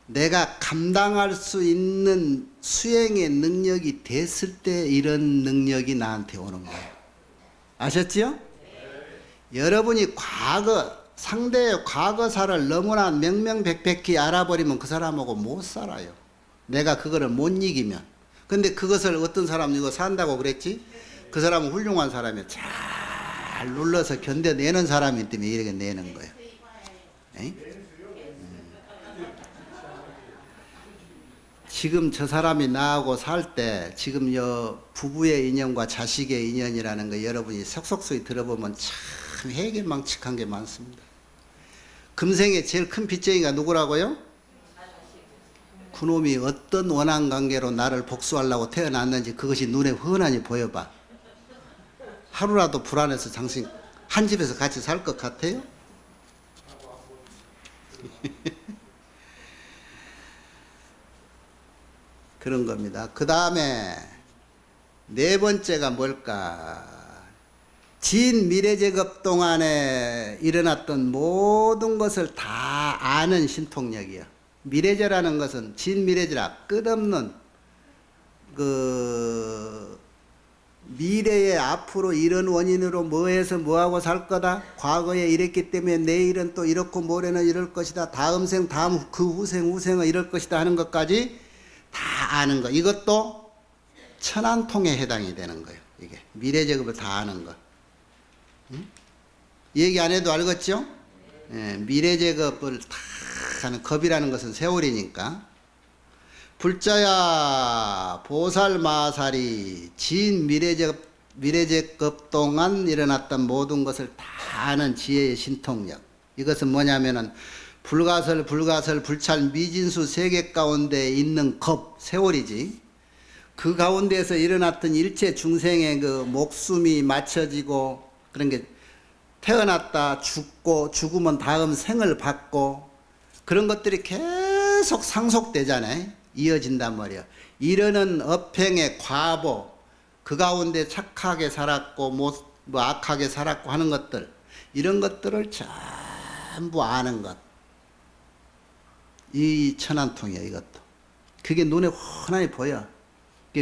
Speaker 1: 내가 감당할 수 있는 수행의 능력이 됐을 때 이런 능력이 나한테 오는 거예요. 아셨지요? 여러분이 상대의 과거사를 너무나 명명백백히 알아버리면 그 사람하고 못 살아요. 내가 그거를 못 이기면. 근데 그것을 어떤 사람 이거 산다고 그랬지? 그 사람은 훌륭한 사람이에요. 잘 눌러서 견뎌내는 사람이기 때문에 이렇게 내는 거예요. 에이? 지금 저 사람이 나하고 살 때 지금 부부의 인연과 자식의 인연이라는 거 여러분이 속속소리 들어보면 참 해괴망측한 게 많습니다. 금생에 제일 큰 빚쟁이가 누구라고요? 그놈이 어떤 원한관계로 나를 복수하려고 태어났는지 그것이 눈에 훤하니 보여봐. 하루라도 불안해서 당신 한 집에서 같이 살 것 같아요? 그런 겁니다. 그 다음에 네 번째가 뭘까? 진미래제급 동안에 일어났던 모든 것을 다 아는 신통력이요. 미래제라는 것은 진미래제라 끝없는 그 미래에 앞으로 이런 원인으로 뭐해서 뭐하고 살 거다. 과거에 이랬기 때문에 내일은 또 이렇고 모레는 이럴 것이다. 다음 생, 다음 그 후생은 이럴 것이다 하는 것까지 다 아는 거. 이것도 천안통에 해당이 되는 거예요. 이게 미래제급을 다 아는 거. 응? 얘기 안 해도 알겠죠? 예, 미래제급을 다 하는 겁이라는 것은 세월이니까. 불자야 보살마살이 진 미래제급 동안 일어났던 모든 것을 다 아는 지혜의 신통력. 이것은 뭐냐면은 불가설 불찰 미진수 세계 가운데 있는 겁, 세월이지. 그 가운데에서 일어났던 일체 중생의 그 목숨이 맞춰지고 그런 게 태어났다 죽고 죽으면 다음 생을 받고 그런 것들이 계속 상속되잖아요. 이어진단 말이야. 이러는 업행의 과보, 그 가운데 착하게 살았고 뭐 악하게 살았고 하는 것들, 이런 것들을 전부 아는 것. 이 천안통이야, 이것도. 그게 눈에 훤하게 보여.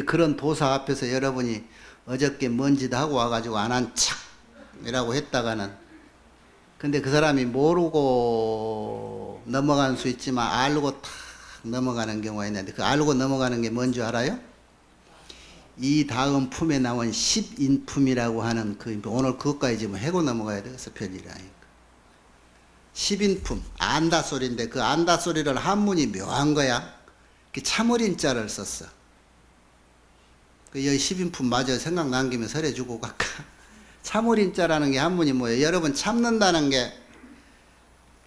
Speaker 1: 그런 도사 앞에서 여러분이 어저께 먼지도 하고 와가지고 안 한 척이라고 했다가는, 근데 그 사람이 모르고 넘어갈 수 있지만 알고 탁 넘어가는 경우가 있는데, 그 알고 넘어가는 게 뭔지 알아요? 이 다음 품에 나온 십인품이라고 하는 그, 오늘 그것까지 지금 해고 넘어가야 되겠어, 편이라니까. 십인품, 안다 소리인데 그 안다 소리를 한문이 묘한 거야. 참어린자를 썼어. 그 여기 십인품 마저 생각 남기면 설해주고 갈까? 참어린자라는 게 한문이 뭐예요? 여러분 참는다는 게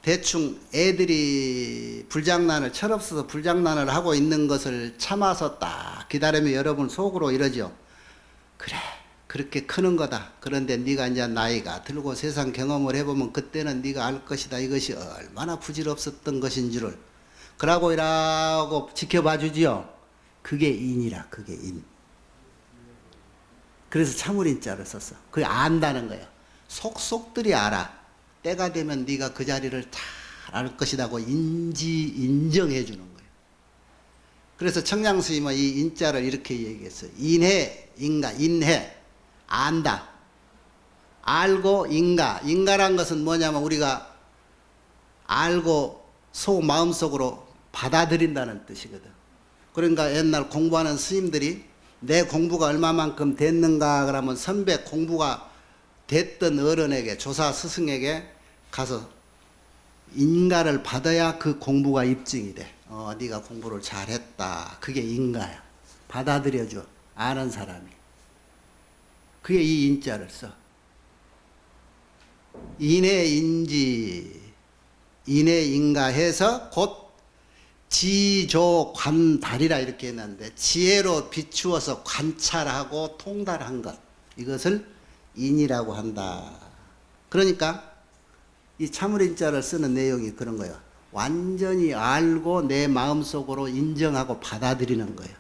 Speaker 1: 대충 애들이 불장난을 철없어서 불장난을 하고 있는 것을 참아서 딱 기다리면 여러분 속으로 이러죠. 그래, 그렇게 크는 거다. 그런데 네가 이제 나이가 들고 세상 경험을 해보면 그때는 네가 알 것이다. 이것이 얼마나 부질없었던 것인 줄을. 그러고 이라고 지켜봐 주지요. 그게 인이라, 그게 인. 그래서 참을인자를 썼어. 그게 안다는 거예요. 속속들이 알아. 때가 되면 네가 그 자리를 잘 잘할 것이라고 인정해 주는 거예요. 그래서 청량스님은 이 인자를 이렇게 얘기했어요. 인해, 안다. 알고 인가란 것은 뭐냐면 우리가 알고 마음속으로 받아들인다는 뜻이거든. 그러니까 옛날 공부하는 스님들이 내 공부가 얼마만큼 됐는가 그러면 선배 공부가 됐던 어른에게, 조사 스승에게 가서 인가를 받아야 그 공부가 입증이 돼. 네가 공부를 잘했다. 그게 인가야. 받아들여줘. 아는 사람이. 그게 이 인자를 써. 인해인가해서 곧 지조관달이라 이렇게 했는데 지혜로 비추어서 관찰하고 통달한 것, 이것을 인이라고 한다. 그러니까 이 참을인자를 쓰는 내용이 그런 거예요. 완전히 알고 내 마음속으로 인정하고 받아들이는 거예요.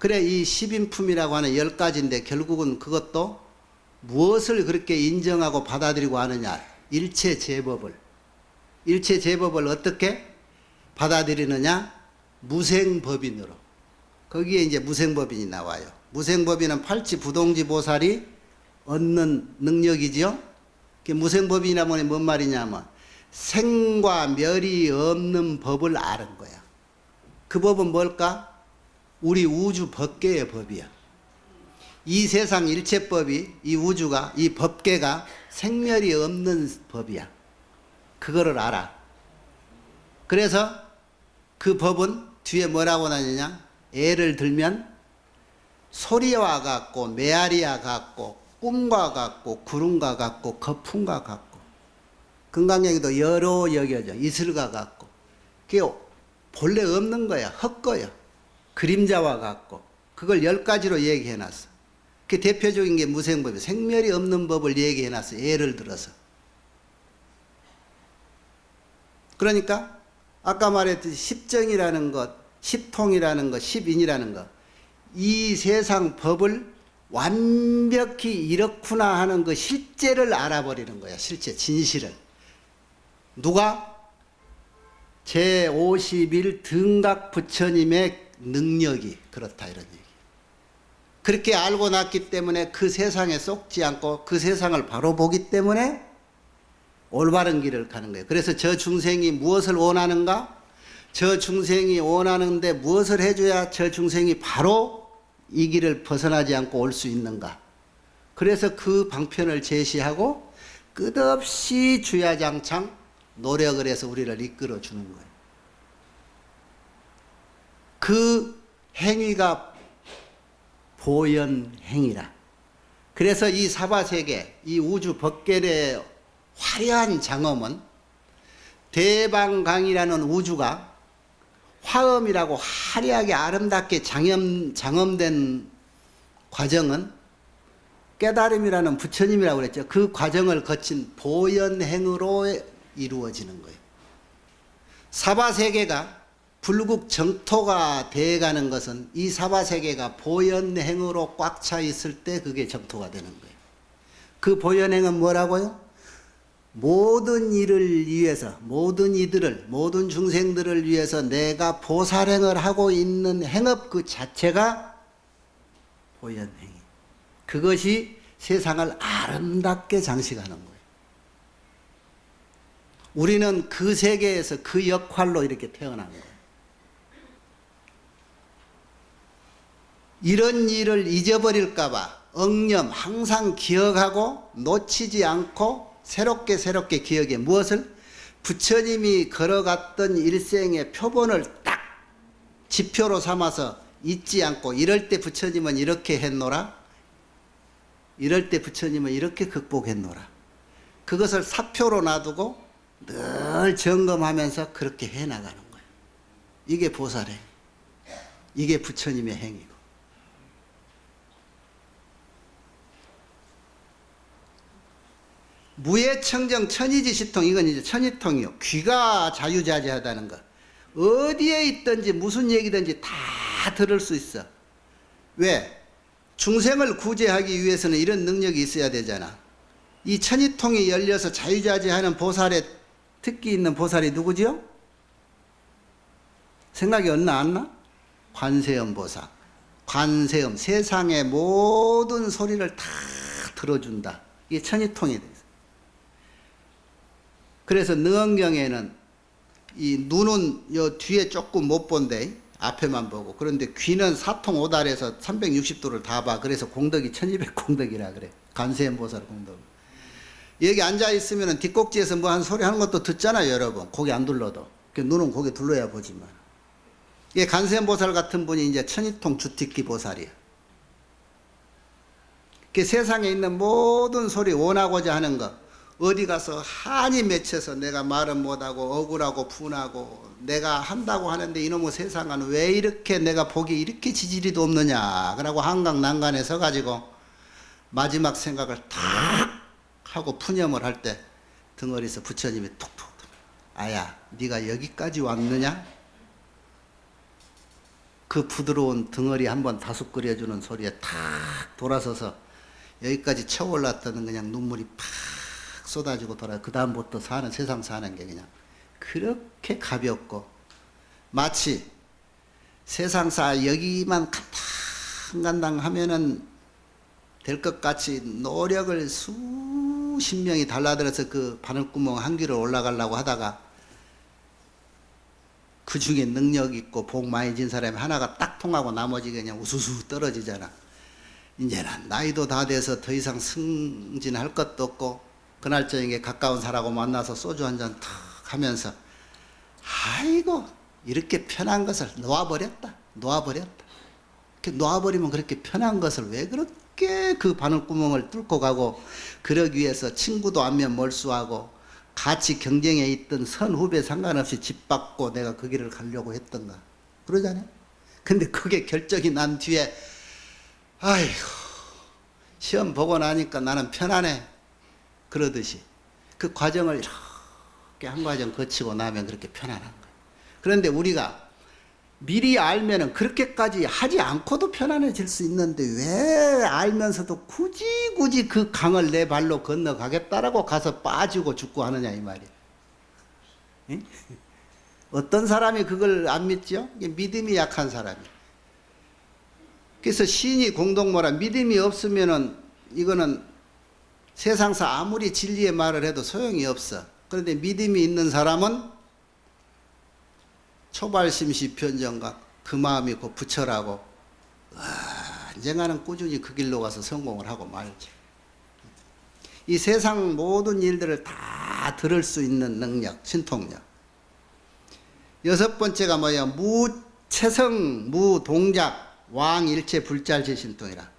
Speaker 1: 그래 이 십인품이라고 하는 10가지인데 결국은 그것도 무엇을 그렇게 인정하고 받아들이고 하느냐. 일체제법을 어떻게 받아들이느냐. 무생법인으로. 거기에 이제 무생법인이 나와요. 무생법인은 팔치부동지보살이 얻는 능력이지요. 무생법인이라면 뭔 말이냐면 생과 멸이 없는 법을 아는 거야. 그 법은 뭘까? 우리 우주 법계의 법이야. 이 세상 일체법이, 이 우주가, 이 법계가 생멸이 없는 법이야. 그거를 알아. 그래서 그 법은 뒤에 뭐라고 나뉘냐? 예를 들면 소리와 같고 메아리와 같고 꿈과 같고 구름과 같고 거품과 같고 금강경에도 여로 여겨져. 이슬과 같고. 그게 본래 없는 거야. 헛거야. 그림자와 같고. 그걸 10가지로 얘기해놨어. 그 대표적인 게 무생법이에요. 생멸이 없는 법을 얘기해놨어. 예를 들어서. 그러니까 아까 말했듯이 십정이라는 것, 십통이라는 것, 십인이라는 것, 이 세상 법을 완벽히 이렇구나 하는 그 실제를 알아버리는 거야. 실제 진실을. 누가? 제51 등각 부처님의 능력이 그렇다 이런 얘기. 그렇게 알고 났기 때문에 그 세상에 쏙지 않고 그 세상을 바로 보기 때문에 올바른 길을 가는 거예요. 그래서 저 중생이 무엇을 원하는가? 저 중생이 원하는데 무엇을 해줘야 저 중생이 바로 이 길을 벗어나지 않고 올 수 있는가? 그래서 그 방편을 제시하고 끝없이 주야장창 노력을 해서 우리를 이끌어 주는 거예요. 그 행위가 보현행위라. 그래서 이 사바세계, 이 우주 법계의 화려한 장엄은 대방강이라는 우주가 화엄이라고 화려하게 아름답게 장엄된 과정은 깨달음이라는 부처님이라고 그랬죠. 그 과정을 거친 보현행으로 이루어지는 거예요. 사바세계가 불국 정토가 돼가는 것은 이 사바세계가 보현행으로 꽉 차 있을 때 그게 정토가 되는 거예요. 그 보현행은 뭐라고요? 모든 이를 위해서, 모든 이들을, 모든 중생들을 위해서 내가 보살행을 하고 있는 행업 그 자체가 보현행이. 그것이 세상을 아름답게 장식하는 거예요. 우리는 그 세계에서 그 역할로 이렇게 태어난 거예요. 이런 일을 잊어버릴까봐 억념 항상 기억하고 놓치지 않고 새롭게 기억해. 무엇을? 부처님이 걸어갔던 일생의 표본을 딱 지표로 삼아서 잊지 않고 이럴 때 부처님은 이렇게 했노라. 이럴 때 부처님은 이렇게 극복했노라. 그것을 사표로 놔두고 늘 점검하면서 그렇게 해나가는 거예요. 이게 보살행. 이게 부처님의 행위고. 무예청정 천이지시통, 이건 이제 천이통이요. 귀가 자유자재하다는 것. 어디에 있든지 무슨 얘기든지 다 들을 수 있어. 왜? 중생을 구제하기 위해서는 이런 능력이 있어야 되잖아. 이 천이통이 열려서 자유자재하는 보살의 특기 있는 보살이 누구지요? 생각이 없나 안 나? 관세음 보살. 관세음, 세상의 모든 소리를 다 들어준다. 이게 천이통이 돼 있어요. 그래서 능언경에는 이 눈은 요 뒤에 조금 못 본대. 앞에만 보고. 그런데 귀는 사통 오달에서 360도를 다 봐. 그래서 공덕이 1200공덕이라 그래. 관세음 보살 공덕. 여기 앉아 있으면 뒷꼭지에서 뭐 한 소리 하는 것도 듣잖아요, 여러분. 고개 안 둘러도. 눈은 고개 둘러야 보지만. 이게 관세음 보살 같은 분이 이제 천이통 주특기 보살이야. 세상에 있는 모든 소리 원하고자 하는 것, 어디 가서 한이 맺혀서 내가 말은 못하고 억울하고 분하고 내가 한다고 하는데 이놈의 세상은 왜 이렇게 내가 보기 이렇게 지지리도 없느냐 그러고 한강난간에 서가지고 마지막 생각을 탁 하고 푸념을 할 때 등어리에서 부처님이 툭툭 아야 네가 여기까지 왔느냐? 그 부드러운 등어리 한번 다숙거려주는 소리에 탁 돌아서서 여기까지 쳐올랐다는 그냥 눈물이 팍 쏟아지고 돌아요. 그 다음부터 사는 세상 사는 게 그냥 그렇게 가볍고 마치 세상사 여기만 간당간당 하면은 될 것 같이 노력을 수십 명이 달라들어서 그 바늘구멍 한 귀로 올라가려고 하다가 그 중에 능력 있고 복 많이 진 사람이 하나가 딱 통하고 나머지 그냥 우수수 떨어지잖아. 이제는 나이도 다 돼서 더 이상 승진할 것도 없고 그날 저녁에 가까운 사람하고 만나서 소주 한잔 탁 하면서 아이고 이렇게 편한 것을 놓아버렸다. 이렇게 놓아버리면 그렇게 편한 것을 왜 그렇게 그 바늘구멍을 뚫고 가고 그러기 위해서 친구도 안면 몰수하고 같이 경쟁에 있던 선후배 상관없이 집받고 내가 그 길을 가려고 했던가 그러잖아요. 근데 그게 결정이 난 뒤에 아이고 시험 보고 나니까 나는 편하네 그러듯이 그 과정을 이렇게 한 과정 거치고 나면 그렇게 편안한 거예요. 그런데 우리가 미리 알면은 그렇게까지 하지 않고도 편안해질 수 있는데 왜 알면서도 굳이 그 강을 내 발로 건너가겠다라고 가서 빠지고 죽고 하느냐 이 말이에요. 응? 어떤 사람이 그걸 안 믿죠? 믿음이 약한 사람이. 그래서 신이 공동모라 믿음이 없으면은 이거는 세상사 아무리 진리의 말을 해도 소용이 없어. 그런데 믿음이 있는 사람은 초발심시 변정각 그 마음이 곧 부처라고 언젠가는 꾸준히 그 길로 가서 성공을 하고 말지. 이 세상 모든 일들을 다 들을 수 있는 능력, 신통력. 여섯 번째가 뭐야? 무체성, 무동작, 왕일체 불잘체 신통이라.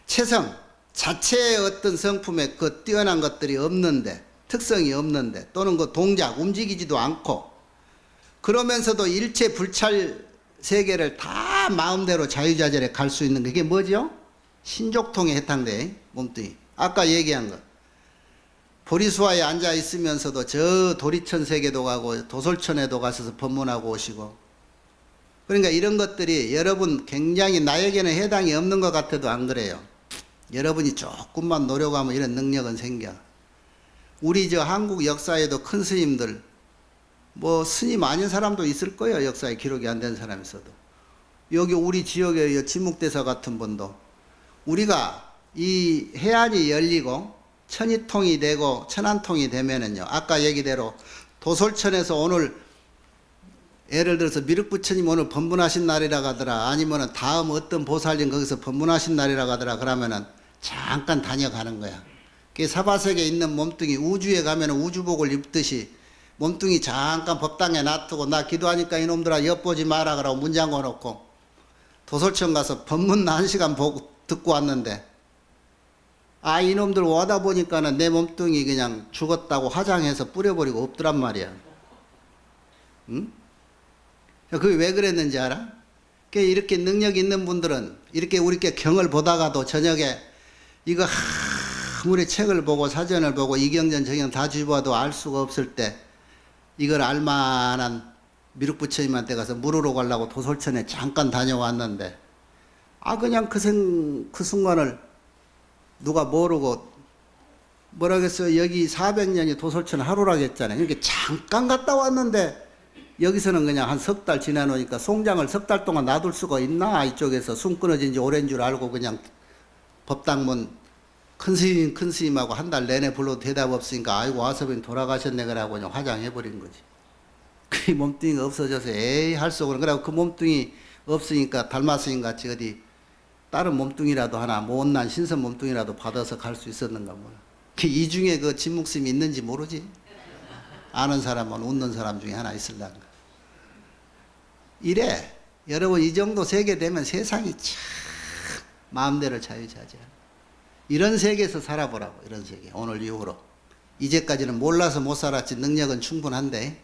Speaker 1: 체성, 자체의 어떤 성품에 그 뛰어난 것들이 없는데, 특성이 없는데, 또는 그 동작, 움직이지도 않고, 그러면서도 일체 불찰 세계를 다 마음대로 자유자재로 갈 수 있는 그게 뭐죠? 신족통에 해당돼 몸뚱이. 아까 얘기한 것. 보리수화에 앉아 있으면서도 저 도리천 세계도 가고 도솔천에도 가셔서 법문하고 오시고. 그러니까 이런 것들이 여러분 굉장히 나에게는 해당이 없는 것 같아도 안 그래요. 여러분이 조금만 노력하면 이런 능력은 생겨. 우리 저 한국 역사에도 큰 스님들 뭐 스님 아닌 사람도 있을 거예요. 역사에 기록이 안 된 사람이 있어도. 여기 우리 지역의 진묵대사 같은 분도 우리가 이 해안이 열리고 천이통이 되고 천안통이 되면은요. 아까 얘기대로 도솔천에서 오늘 예를 들어서 미륵부처님 오늘 법문하신 날이라 하더라. 아니면은 다음 어떤 보살님 거기서 법문하신 날이라 하더라. 그러면은 잠깐 다녀가는 거야. 그 사바sek에 있는 몸뚱이 우주에 가면은 우주복을 입듯이 몸뚱이 잠깐 법당에 놔두고 나 기도하니까 이놈들아 엿보지 마라 그러고 문 잠궈 놓고 도솔천 가서 법문 1시간 보고 듣고 왔는데 아 이놈들 와다 보니까는 내 몸뚱이 그냥 죽었다고 화장해서 뿌려버리고 없더란 말이야. 응? 그게 왜 그랬는지 알아? 이렇게 능력 있는 분들은 이렇게 우리께 경을 보다가도 저녁에 이거 아무리 책을 보고 사전을 보고 이경전 정경 다 뒤집어도 알 수가 없을 때 이걸 알만한 미륵부처님한테 가서 물으러 가려고 도솔천에 잠깐 다녀왔는데 그냥 그 순간을 누가 모르고 뭐라겠어요? 여기 400년이 도솔천 하루라고 했잖아요. 이렇게 잠깐 갔다 왔는데 여기서는 그냥 한 석 달 지나놓으니까 송장을 석 달 동안 놔둘 수가 있나? 이쪽에서 숨 끊어진 지 오랜 줄 알고 그냥 법당문 큰 스님하고 한 달 내내 불러도 대답 없으니까 아이고 와서빈 돌아가셨네 그러고 그냥 화장해버린 거지. 그 몸뚱이가 없어져서 에이 할 수 없고 그러고 그 몸뚱이 없으니까 달마스님 같이 어디 다른 몸뚱이라도 하나 못난 신선 몸뚱이라도 받아서 갈 수 있었는가 몰라. 이 중에 그 진묵심이 있는지 모르지. 아는 사람은 웃는 사람 중에 하나 있을란가. 이래 여러분 이 정도 세계 되면 세상이 참 마음대로 자유자재하다. 이런 세계에서 살아보라고. 이런 세계 오늘 이후로. 이제까지는 몰라서 못 살았지 능력은 충분한데.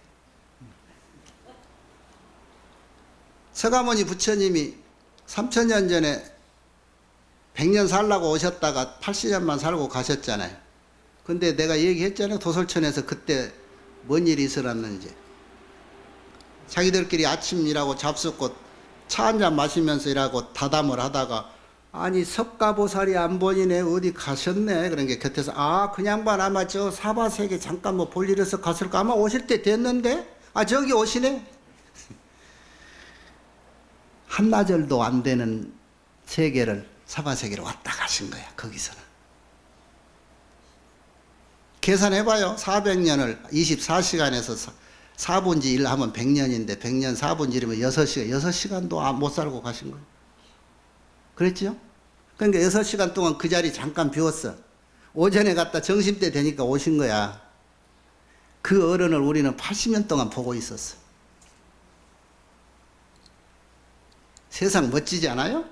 Speaker 1: 서가모니 부처님이 3000년 전에 100년 살라고 오셨다가 80년만 살고 가셨잖아요. 근데 내가 얘기했잖아요. 도솔천에서 그때 뭔 일이 있었는지. 자기들끼리 아침 일하고 잡숫고 차 한잔 마시면서 일하고 다담을 하다가 아니 석가보살이 안 보이네 어디 가셨네 그런 게 곁에서 아 그 양반 아마 저 사바세계 잠깐 뭐 볼 일에서 갔을까 아마 오실 때 됐는데 아 저기 오시네. 한나절도 안 되는 세계를 사바세계로 왔다 가신 거야. 거기서는 계산해봐요. 400년을 24시간에서 4분지 1 하면 100년인데 100년 4분지 1이면 6시간 6시간도 못 살고 가신 거예요. 그랬죠? 그러니까 6시간 동안 그 자리 잠깐 비웠어. 오전에 갔다 점심때 되니까 오신 거야. 그 어른을 우리는 80년 동안 보고 있었어. 세상 멋지지 않아요?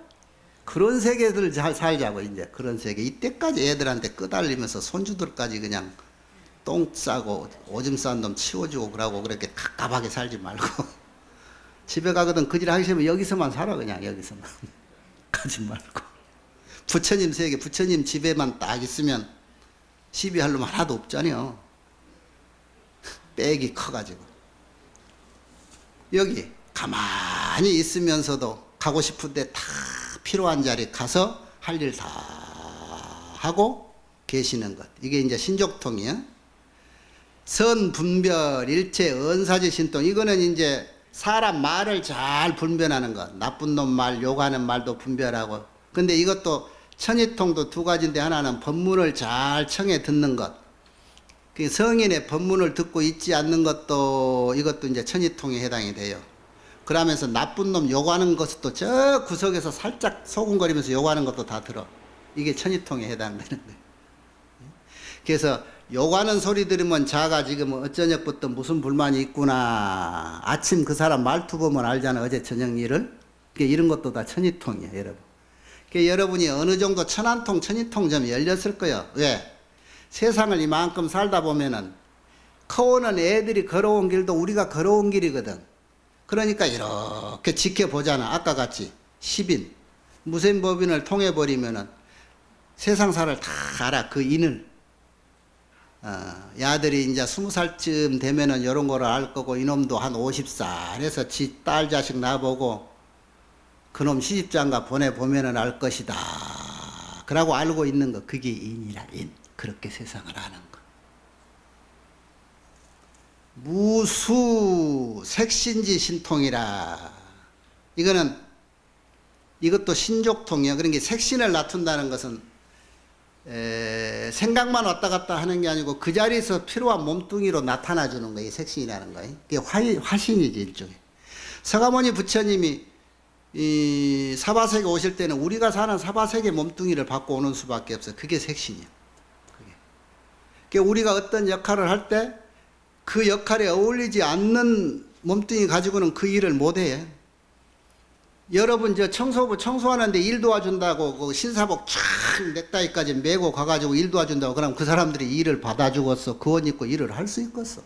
Speaker 1: 그런 세계들 잘 살자고 이제 그런 세계. 이때까지 애들한테 끄달리면서 손주들까지 그냥 똥 싸고 오줌 싼 놈 치워주고 그러고 그렇게 갑갑하게 살지 말고 집에 가거든 그 질 하기 싫으면 여기서만 살아 그냥 여기서만 가지 말고 부처님 세계 부처님 집에만 딱 있으면 시비할 놈 하나도 없잖아요. 빽이 커가지고 여기 가만히 있으면서도 가고 싶은데 다 필요한 자리 가서 할 일 다 하고 계시는 것. 이게 이제 신족통이야. 선분별 일체 언사지 신통. 이거는 이제 사람 말을 잘 분별하는 것. 나쁜 놈 말, 욕하는 말도 분별하고. 근데 이것도 천이통도 두 가지인데 하나는 법문을 잘 청해 듣는 것. 성인의 법문을 듣고 있지 않는 것도 이것도 이제 천이통에 해당이 돼요. 그러면서 나쁜 놈 욕하는 것도 저 구석에서 살짝 소근거리면서 욕하는 것도 다 들어. 이게 천이통에 해당되는데. 그래서 욕하는 소리 들으면 자가 지금 어쩌녁부터 무슨 불만이 있구나. 아침 그 사람 말투 보면 알잖아. 어제 저녁 일을. 이런 것도 다 천이통이에요, 여러분. 여러분이 어느 정도 천한통, 천이통 좀 열렸을 거예요. 왜? 세상을 이만큼 살다 보면은 커오는 애들이 걸어온 길도 우리가 걸어온 길이거든. 그러니까 이렇게 지켜보잖아. 아까 같이 10인 무생법인을 통해버리면은 세상사를 다 알아. 그 인을 야들이 이제 20살쯤 되면은 이런 거를 알 거고 이놈도 한 50살 해서 지 딸 자식 나보고 그놈 시집장가 보내보면은 알 것이다. 그러고 알고 있는 거. 그게 인이라 인. 그렇게 세상을 아는 거. 무수 색신지 신통이라. 이것도 신족통이야. 그러니까 색신을 나툰다는 것은 생각만 왔다 갔다 하는 게 아니고 그 자리에서 필요한 몸뚱이로 나타나 주는 거예요. 색신이라는 거예요. 그게 화신이지 일종의. 서가모니 부처님이 이 사바세계 오실 때는 우리가 사는 사바세계 몸뚱이를 받고 오는 수밖에 없어요. 그게 색신이야. 그게 우리가 어떤 역할을 할 때 그 역할에 어울리지 않는 몸뚱이 가지고는 그 일을 못해. 여러분 저 청소부 청소하는데 일 도와준다고 그 신사복 촥 넥타이까지 메고 가가지고 일 도와준다고 그럼 그 사람들이 일을 받아주겠어. 그 옷 입고 일을 할 수 있겠어.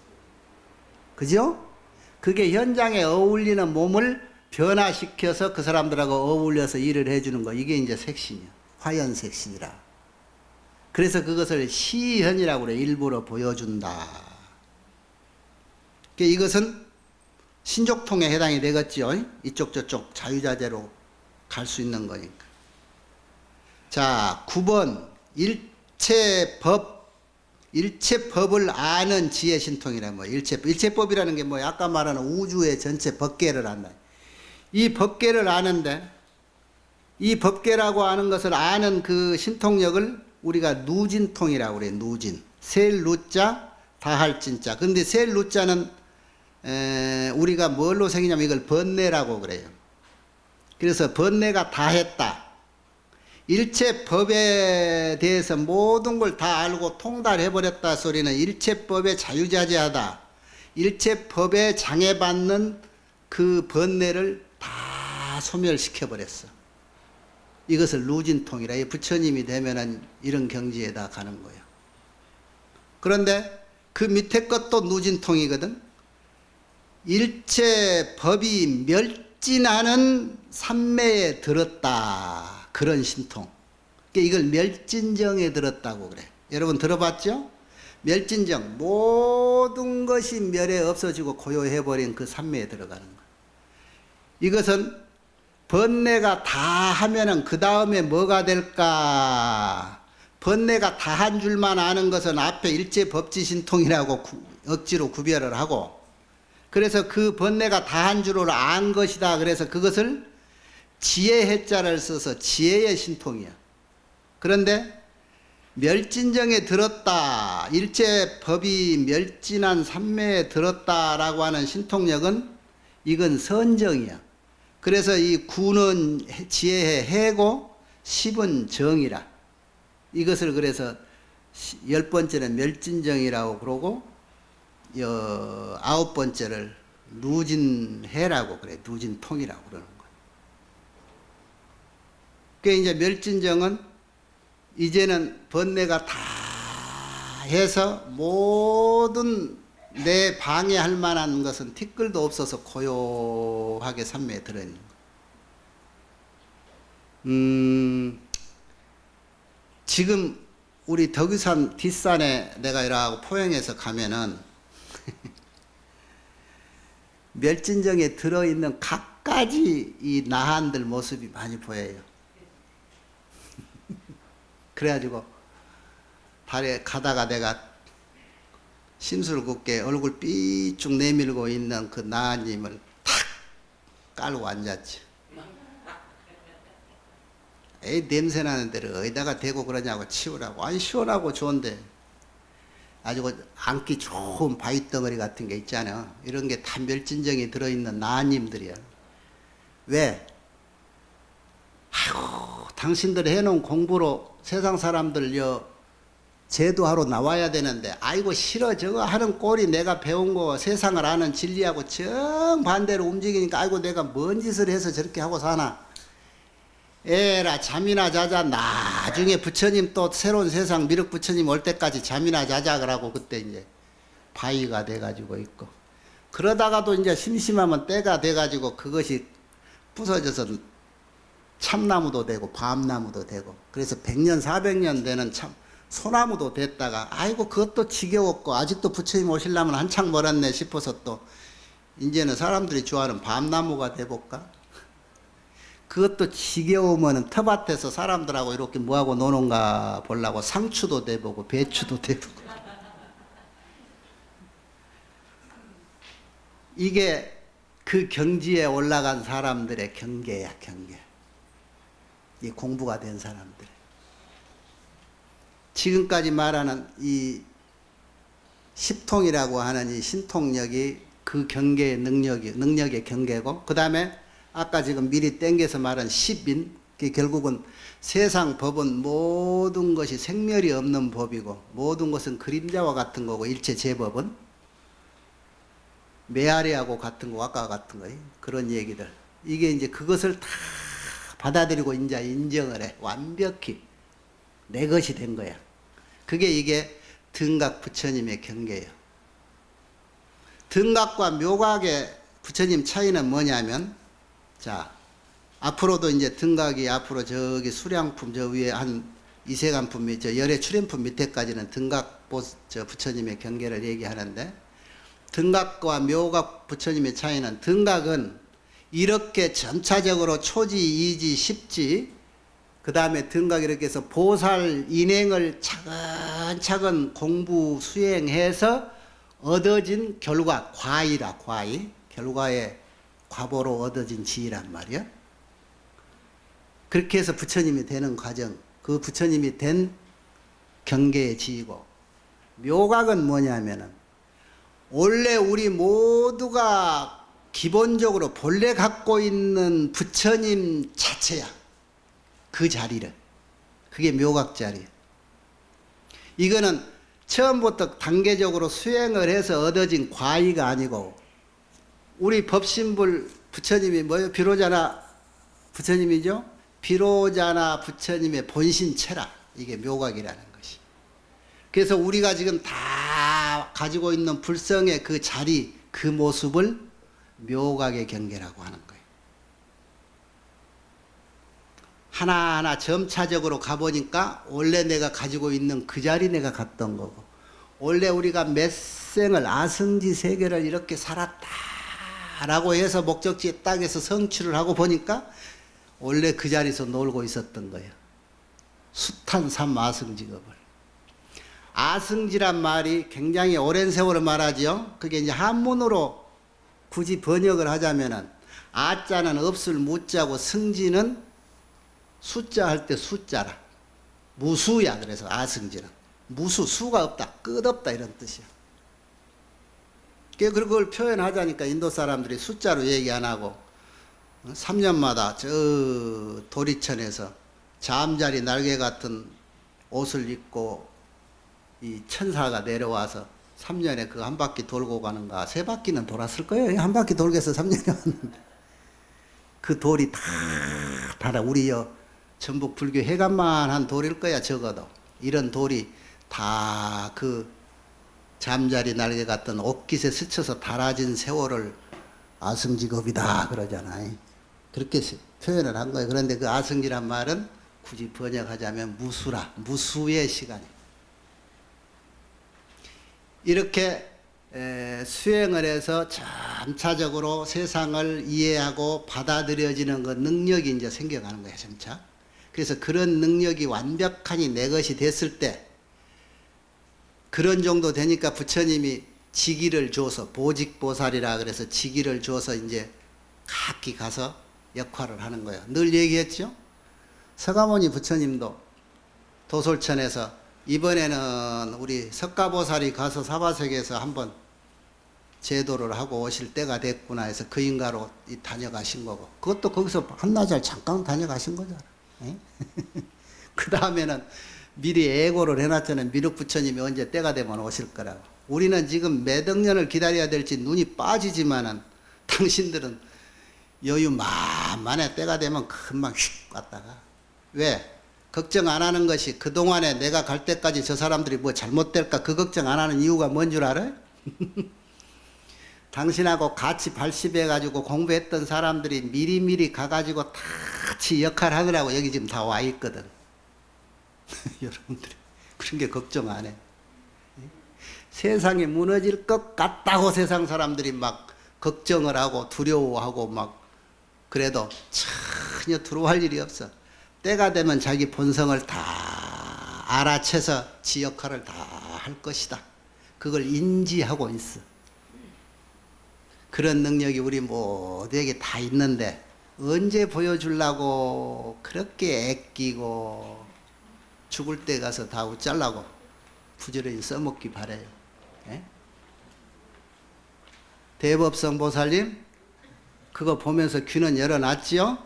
Speaker 1: 그죠? 그게 현장에 어울리는 몸을 변화시켜서 그 사람들하고 어울려서 일을 해주는 거. 이게 이제 색신이야. 화연색신이라. 그래서 그것을 시현이라고 그래. 일부러 보여준다. 이것은 신족통에 해당이 되겠죠. 이쪽 저쪽 자유자재로 갈 수 있는 거니까. 자, 9번 일체 법 일체법을 아는 지혜 신통이라 뭐 일체법이라는 게 뭐 아까 말하는 우주의 전체 법계를 안다. 이 법계를 아는데 이 법계라고 하는 것을 아는 그 신통력을 우리가 누진통이라고 그래요. 누진. 셀 누자 다할 진자. 근데 셀 누자는 우리가 뭘로 생기냐면 이걸 번뇌라고 그래요. 그래서 번뇌가 다했다. 일체법에 대해서 모든 걸 다 알고 통달해버렸다 소리는 일체법에 자유자재하다. 일체법에 장애받는 그 번뇌를 다 소멸시켜버렸어. 이것을 누진통이라. 부처님이 되면은 이런 경지에다 가는 거예요. 그런데 그 밑에 것도 누진통이거든. 일체법이 멸진하는 삼매에 들었다. 그런 신통. 그러니까 이걸 멸진정에 들었다고 그래. 여러분 들어봤죠? 멸진정. 모든 것이 멸에 없어지고 고요해버린 그 삼매에 들어가는 거야. 이것은 번뇌가 다 하면은 그 다음에 뭐가 될까? 번뇌가 다 한 줄만 아는 것은 앞에 일체법지신통이라고 억지로 구별을 하고, 그래서 그 번뇌가 다 한 줄을 안 것이다. 그래서 그것을 지혜 해자를 써서 지혜의 신통이야. 그런데 멸진정에 들었다. 일체법이 멸진한 삼매에 들었다라고 하는 신통력은 이건 선정이야. 그래서 이 9는 지혜의 해고 10은 정이라. 이것을 그래서 10번째는 멸진정이라고 그러고 9번째를 누진해라고 그래. 누진통이라고 그러는 거야. 그러니까 이제 멸진정은 이제는 번뇌가 다 해서 모든 내 방해할 만한 것은 티끌도 없어서 고요하게 삼매에 들어있는 거예요. 지금 우리 덕유산 뒷산에 내가 이러고 포영해서 가면은 멸진정에 들어있는 각가지 이 나한들 모습이 많이 보여요. 그래가지고 달에 가다가 내가 심술 굳게 얼굴 삐쭉 내밀고 있는 그 나한님을 탁 깔고 앉았지. 에이 냄새나는 데를 어디다가 대고 그러냐고 치우라고. 아니 시원하고 좋은데 아주 앉기 좋은 바위덩어리 같은 게 있잖아. 이런 게 다 멸진정에 들어있는 나한님들이야. 왜? 아이고 당신들 해놓은 공부로 세상 사람들 제도하러 나와야 되는데 아이고 싫어 저거 하는 꼴이 내가 배운 거 세상을 아는 진리하고 정반대로 움직이니까 아이고 내가 뭔 짓을 해서 저렇게 하고 사나. 에라 잠이나 자자. 나중에 부처님 또 새로운 세상 미륵 부처님 올 때까지 잠이나 자자 그러고 그때 이제 바위가 돼가지고 있고, 그러다가도 이제 심심하면 때가 돼가지고 그것이 부서져서 참나무도 되고 밤나무도 되고, 그래서 100년 400년 되는 참 소나무도 됐다가 아이고 그것도 지겨웠고 아직도 부처님 오시려면 한창 멀었네 싶어서 또 이제는 사람들이 좋아하는 밤나무가 돼볼까? 그것도 지겨우면 텃밭에서 사람들하고 이렇게 뭐하고 노는가 보려고 상추도 돼보고 배추도 돼보고. 이게 그 경지에 올라간 사람들의 경계야, 경계. 이 공부가 된 사람들. 지금까지 말하는 이 십통이라고 하는 이 신통력이 그 경계의 능력의 경계고, 그 다음에 아까 지금 미리 땡겨서 말한 십인, 결국은 세상 법은 모든 것이 생멸이 없는 법이고 모든 것은 그림자와 같은 거고 일체 제법은 메아리하고 같은 거, 아까 같은 거, 그런 얘기들. 이게 이제 그것을 다 받아들이고 이제 인정을 해. 완벽히 내 것이 된 거야. 그게 이게 등각 부처님의 경계예요. 등각과 묘각의 부처님 차이는 뭐냐면, 자, 앞으로도 이제 등각이 앞으로 저기 수량품 저 위에 한 이세간품 저 열의 출현품 밑에까지는 등각 저 부처님의 경계를 얘기하는데, 등각과 묘각 부처님의 차이는, 등각은 이렇게 점차적으로 초지, 이지, 십지 그 다음에 등각 이렇게 해서 보살 인행을 차근차근 공부 수행해서 얻어진 결과, 과이라, 과이. 결과의 과보로 얻어진 지위란 말이야. 그렇게 해서 부처님이 되는 과정, 그 부처님이 된 경계의 지위고, 묘각은 뭐냐면은 원래 우리 모두가 기본적으로 본래 갖고 있는 부처님 자체야. 그 자리를. 그게 묘각 자리야. 이거는 처음부터 단계적으로 수행을 해서 얻어진 과의가 아니고, 우리 법신불 부처님이 뭐예요? 비로자나 부처님이죠? 비로자나 부처님의 본신체라. 이게 묘각이라는 것이. 그래서 우리가 지금 다 가지고 있는 불성의 그 자리, 그 모습을 묘각의 경계라고 하는 거예요. 하나하나 점차적으로 가보니까 원래 내가 가지고 있는 그 자리 내가 갔던 거고, 원래 우리가 몇 생을 아승지 세계를 이렇게 살았다라고 해서 목적지에 딱에서 성취를 하고 보니까 원래 그 자리에서 놀고 있었던 거예요. 숱한 삼아승지급을. 아승지란 말이 굉장히 오랜 세월을 말하죠. 그게 이제 한문으로 굳이 번역을 하자면은, 아자는 없을 무자고 승지는 숫자 할 때 숫자라. 무수야. 그래서 아승지는 무수, 수가 없다, 끝없다, 이런 뜻이야. 그걸 표현하자니까 인도 사람들이 숫자로 얘기 안 하고 3년마다 저 도리천에서 잠자리 날개 같은 옷을 입고 이 천사가 내려와서 3년에 그 한 바퀴 돌고 가는가, 3바퀴는 돌았을 거예요. 한 바퀴 돌겠어 3년이 왔는데. 그 돌이 다 달아. 우리 전북 불교 해관만 한 돌일 거야, 적어도. 이런 돌이 다 그 잠자리 날개 같은 옷깃에 스쳐서 달아진 세월을 아승지급이다 그러잖아요. 그렇게 표현을 한 거예요. 그런데 그 아승지란 말은 굳이 번역하자면 무수라. 무수의 시간이. 이렇게 수행을 해서 점차적으로 세상을 이해하고 받아들여지는 그 능력이 이제 생겨가는 거예요, 점차. 그래서 그런 능력이 완벽하니 내 것이 됐을 때, 그런 정도 되니까 부처님이 직위를 줘서, 보직보살이라 그래서 직위를 줘서 이제 각기 가서 역할을 하는 거예요. 늘 얘기했죠? 서가모니 부처님도 도솔천에서 이번에는 우리 석가보살이 가서 사바세계에서 한번 제도를 하고 오실 때가 됐구나 해서 그 인가로 다녀가신 거고, 그것도 거기서 한나절 잠깐 다녀가신 거잖아. 그 다음에는 미리 예고를 해놨잖아요. 미륵 부처님이 언제 때가 되면 오실 거라고. 우리는 지금 몇 억 년을 기다려야 될지 눈이 빠지지만은, 당신들은 여유 만만해. 때가 되면 금방 휙 왔다가. 왜? 걱정 안 하는 것이, 그동안에 내가 갈 때까지 저 사람들이 뭐 잘못될까 그 걱정 안 하는 이유가 뭔 줄 알아요? 당신하고 같이 발심해가지고 공부했던 사람들이 미리미리 가가지고 같이 역할을 하느라고 여기 지금 다 와 있거든. 여러분들이 그런 게 걱정 안 해. 세상이 무너질 것 같다고 세상 사람들이 막 걱정을 하고 두려워하고 막 그래도 전혀 두려워할 일이 없어. 때가 되면 자기 본성을 다 알아채서 지 역할을 다 할 것이다. 그걸 인지하고 있어. 그런 능력이 우리 모두에게 다 있는데 언제 보여주려고 그렇게 애끼고 죽을 때 가서 다 웃잘라고 부지런히 써먹기 바래요. 예? 대법성 보살님 그거 보면서 귀는 열어놨지요?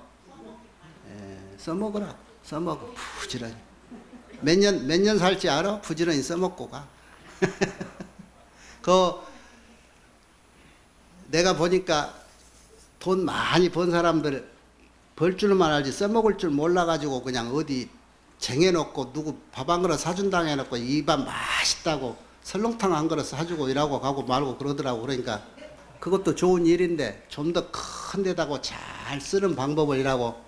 Speaker 1: 예, 써먹으라. 써먹어. 부지런히. 몇 년 살지 알아? 부지런히 써먹고 가. 내가 보니까 돈 많이 번 사람들 벌 줄만 알지 써먹을 줄 몰라가지고 그냥 어디 쟁여놓고 누구 밥 한 그릇 사준다 해놓고 입안 맛있다고 설렁탕 한 그릇 사주고 이라고 가고 말고 그러더라고. 그러니까 그것도 좋은 일인데 좀 더 큰 데다가 잘 쓰는 방법을 이라고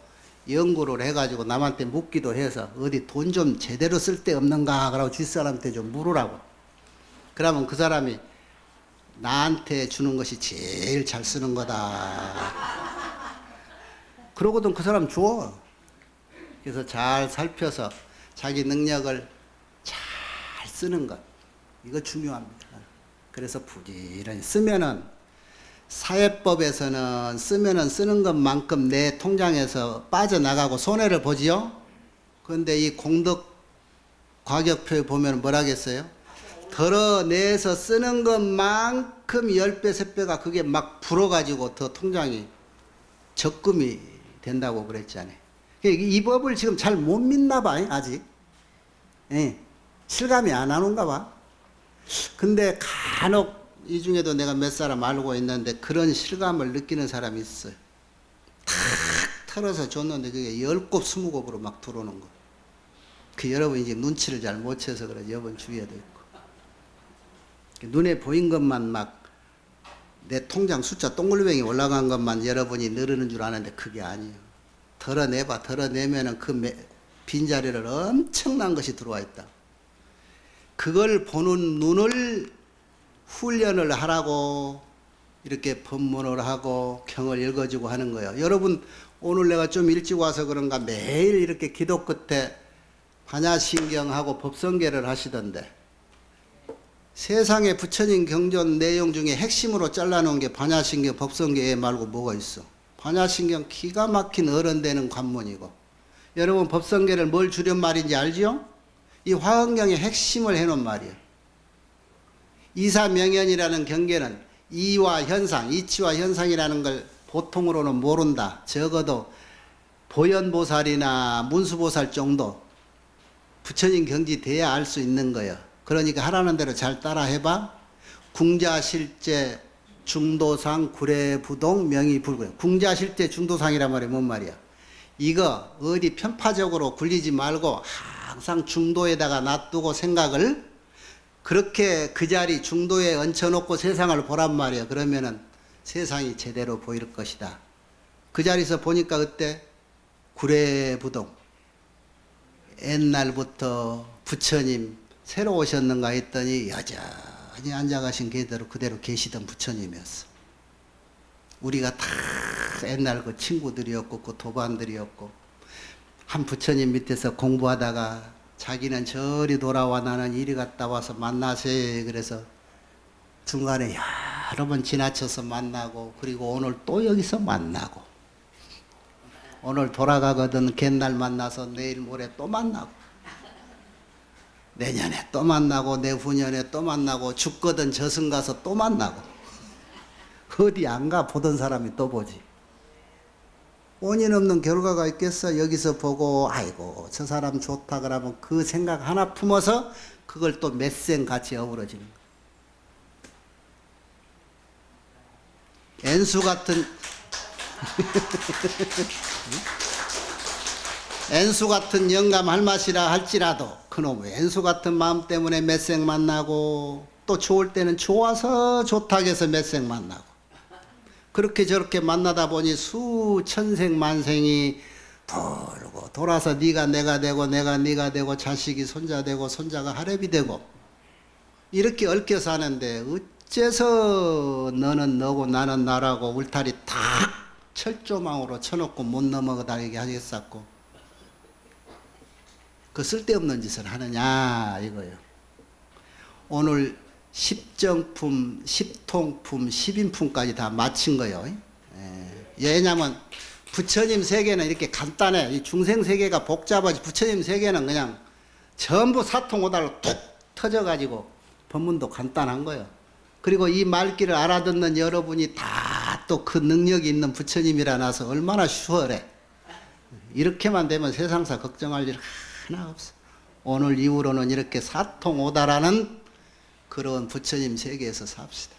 Speaker 1: 연구를 해가지고 남한테 묻기도 해서 어디 돈 좀 제대로 쓸 데 없는가 그러고 뒷사람한테 좀 물으라고. 그러면 그 사람이 나한테 주는 것이 제일 잘 쓰는 거다. 그러거든 그 사람 줘. 그래서 잘 살펴서 자기 능력을 잘 쓰는 것, 이거 중요합니다. 그래서 부지런히 쓰면은, 사회법에서는 쓰면은 쓰는 것만큼 내 통장에서 빠져나가고 손해를 보지요. 그런데 이 공덕과격표에 보면 뭐라겠어요? 덜어내서 쓰는 것만큼 10배, 3배가 그게 막 불어가지고 더 통장이 적금이 된다고 그랬잖아요. 이 법을 지금 잘 못 믿나 봐, 아직. 예, 실감이 안 하는가 봐. 근데 간혹 이 중에도 내가 몇 사람 알고 있는데 그런 실감을 느끼는 사람이 있어요. 탁 털어서 줬는데 그게 10곱, 20곱으로 막 들어오는 거. 그 여러분 이제 눈치를 잘 못 채서 그래. 여러분 주의해도 있고. 눈에 보인 것만 막 내 통장 숫자 동글뱅이 올라간 것만 여러분이 늘리는 줄 아는데 그게 아니에요. 덜어내봐. 덜어내면은 그 빈자리를 엄청난 것이 들어와 있다. 그걸 보는 눈을 훈련을 하라고 이렇게 법문을 하고 경을 읽어주고 하는 거예요. 여러분 오늘 내가 좀 일찍 와서 그런가 매일 이렇게 기도 끝에 반야신경하고 법성계를 하시던데, 세상에 부처님 경전 내용 중에 핵심으로 잘라놓은 게 반야신경 법성계 말고 뭐가 있어? 반야신경 기가 막힌 어른되는 관문이고, 여러분 법성계를 뭘 줄임말인지 알지요? 이 화엄경의 핵심을 해놓은 말이에요. 이사명연이라는 경계는 이와 현상, 이치와 현상이라는 걸 보통으로는 모른다. 적어도 보현보살이나 문수보살 정도 부처님 경지 돼야 알 수 있는 거예요. 그러니까 하라는 대로 잘 따라 해봐. 궁자실제 중도상 구례부동 명의불구. 궁자실제 중도상이란 말이 뭔 말이야? 이거 어디 편파적으로 굴리지 말고 항상 중도에다가 놔두고 생각을 그렇게 그 자리 중도에 얹혀놓고 세상을 보란 말이야. 그러면은 세상이 제대로 보일 것이다. 그 자리에서 보니까 어때? 구례부동. 옛날부터 부처님 새로 오셨는가 했더니 여전히 앉아가신 그대로 계시던 부처님이었어. 우리가 다 옛날 그 친구들이었고 그 도반들이었고, 한 부처님 밑에서 공부하다가 자기는 저리 돌아와 나는 이리 갔다 와서 만나세. 그래서 중간에 여러 번 지나쳐서 만나고, 그리고 오늘 또 여기서 만나고, 오늘 돌아가거든 옛날 만나서 내일 모레 또 만나고, 내년에 또 만나고, 내후년에 또 만나고, 죽거든 저승 가서 또 만나고, 어디 안 가 보던 사람이 또 보지. 원인 없는 결과가 있겠어. 여기서 보고 아이고 저 사람 좋다 그러면 그 생각 하나 품어서 그걸 또 몇 생 같이 어우러지는 거야. 엔수 같은 엔수 같은 영감 할 맛이라 할지라도 그놈 엔수 같은 마음 때문에 몇 생 만나고, 또 좋을 때는 좋아서 좋다고 해서 몇 생 만나고, 그렇게 저렇게 만나다 보니 수천생 만생이 돌고 돌아서 네가 내가 되고 내가 네가 되고 자식이 손자 되고 손자가 할애비 되고 이렇게 얽혀 사는데, 어째서 너는 너고 나는 나라고 울타리 탁 철조망으로 쳐놓고 못 넘어가 다니게 하겠었고 그 쓸데없는 짓을 하느냐 이거예요. 오늘 십정품, 십통품, 십인품까지 다 마친 거예요. 왜냐하면 부처님 세계는 이렇게 간단해. 이 중생 세계가 복잡하지 부처님 세계는 그냥 전부 사통오달로 툭 터져가지고 법문도 간단한 거예요. 그리고 이 말귀를 알아듣는 여러분이 다 또 그 능력이 있는 부처님이라서 얼마나 수월해. 이렇게만 되면 세상사 걱정할 일 하나 없어. 오늘 이후로는 이렇게 사통오달하는 그런 부처님 세계에서 삽시다.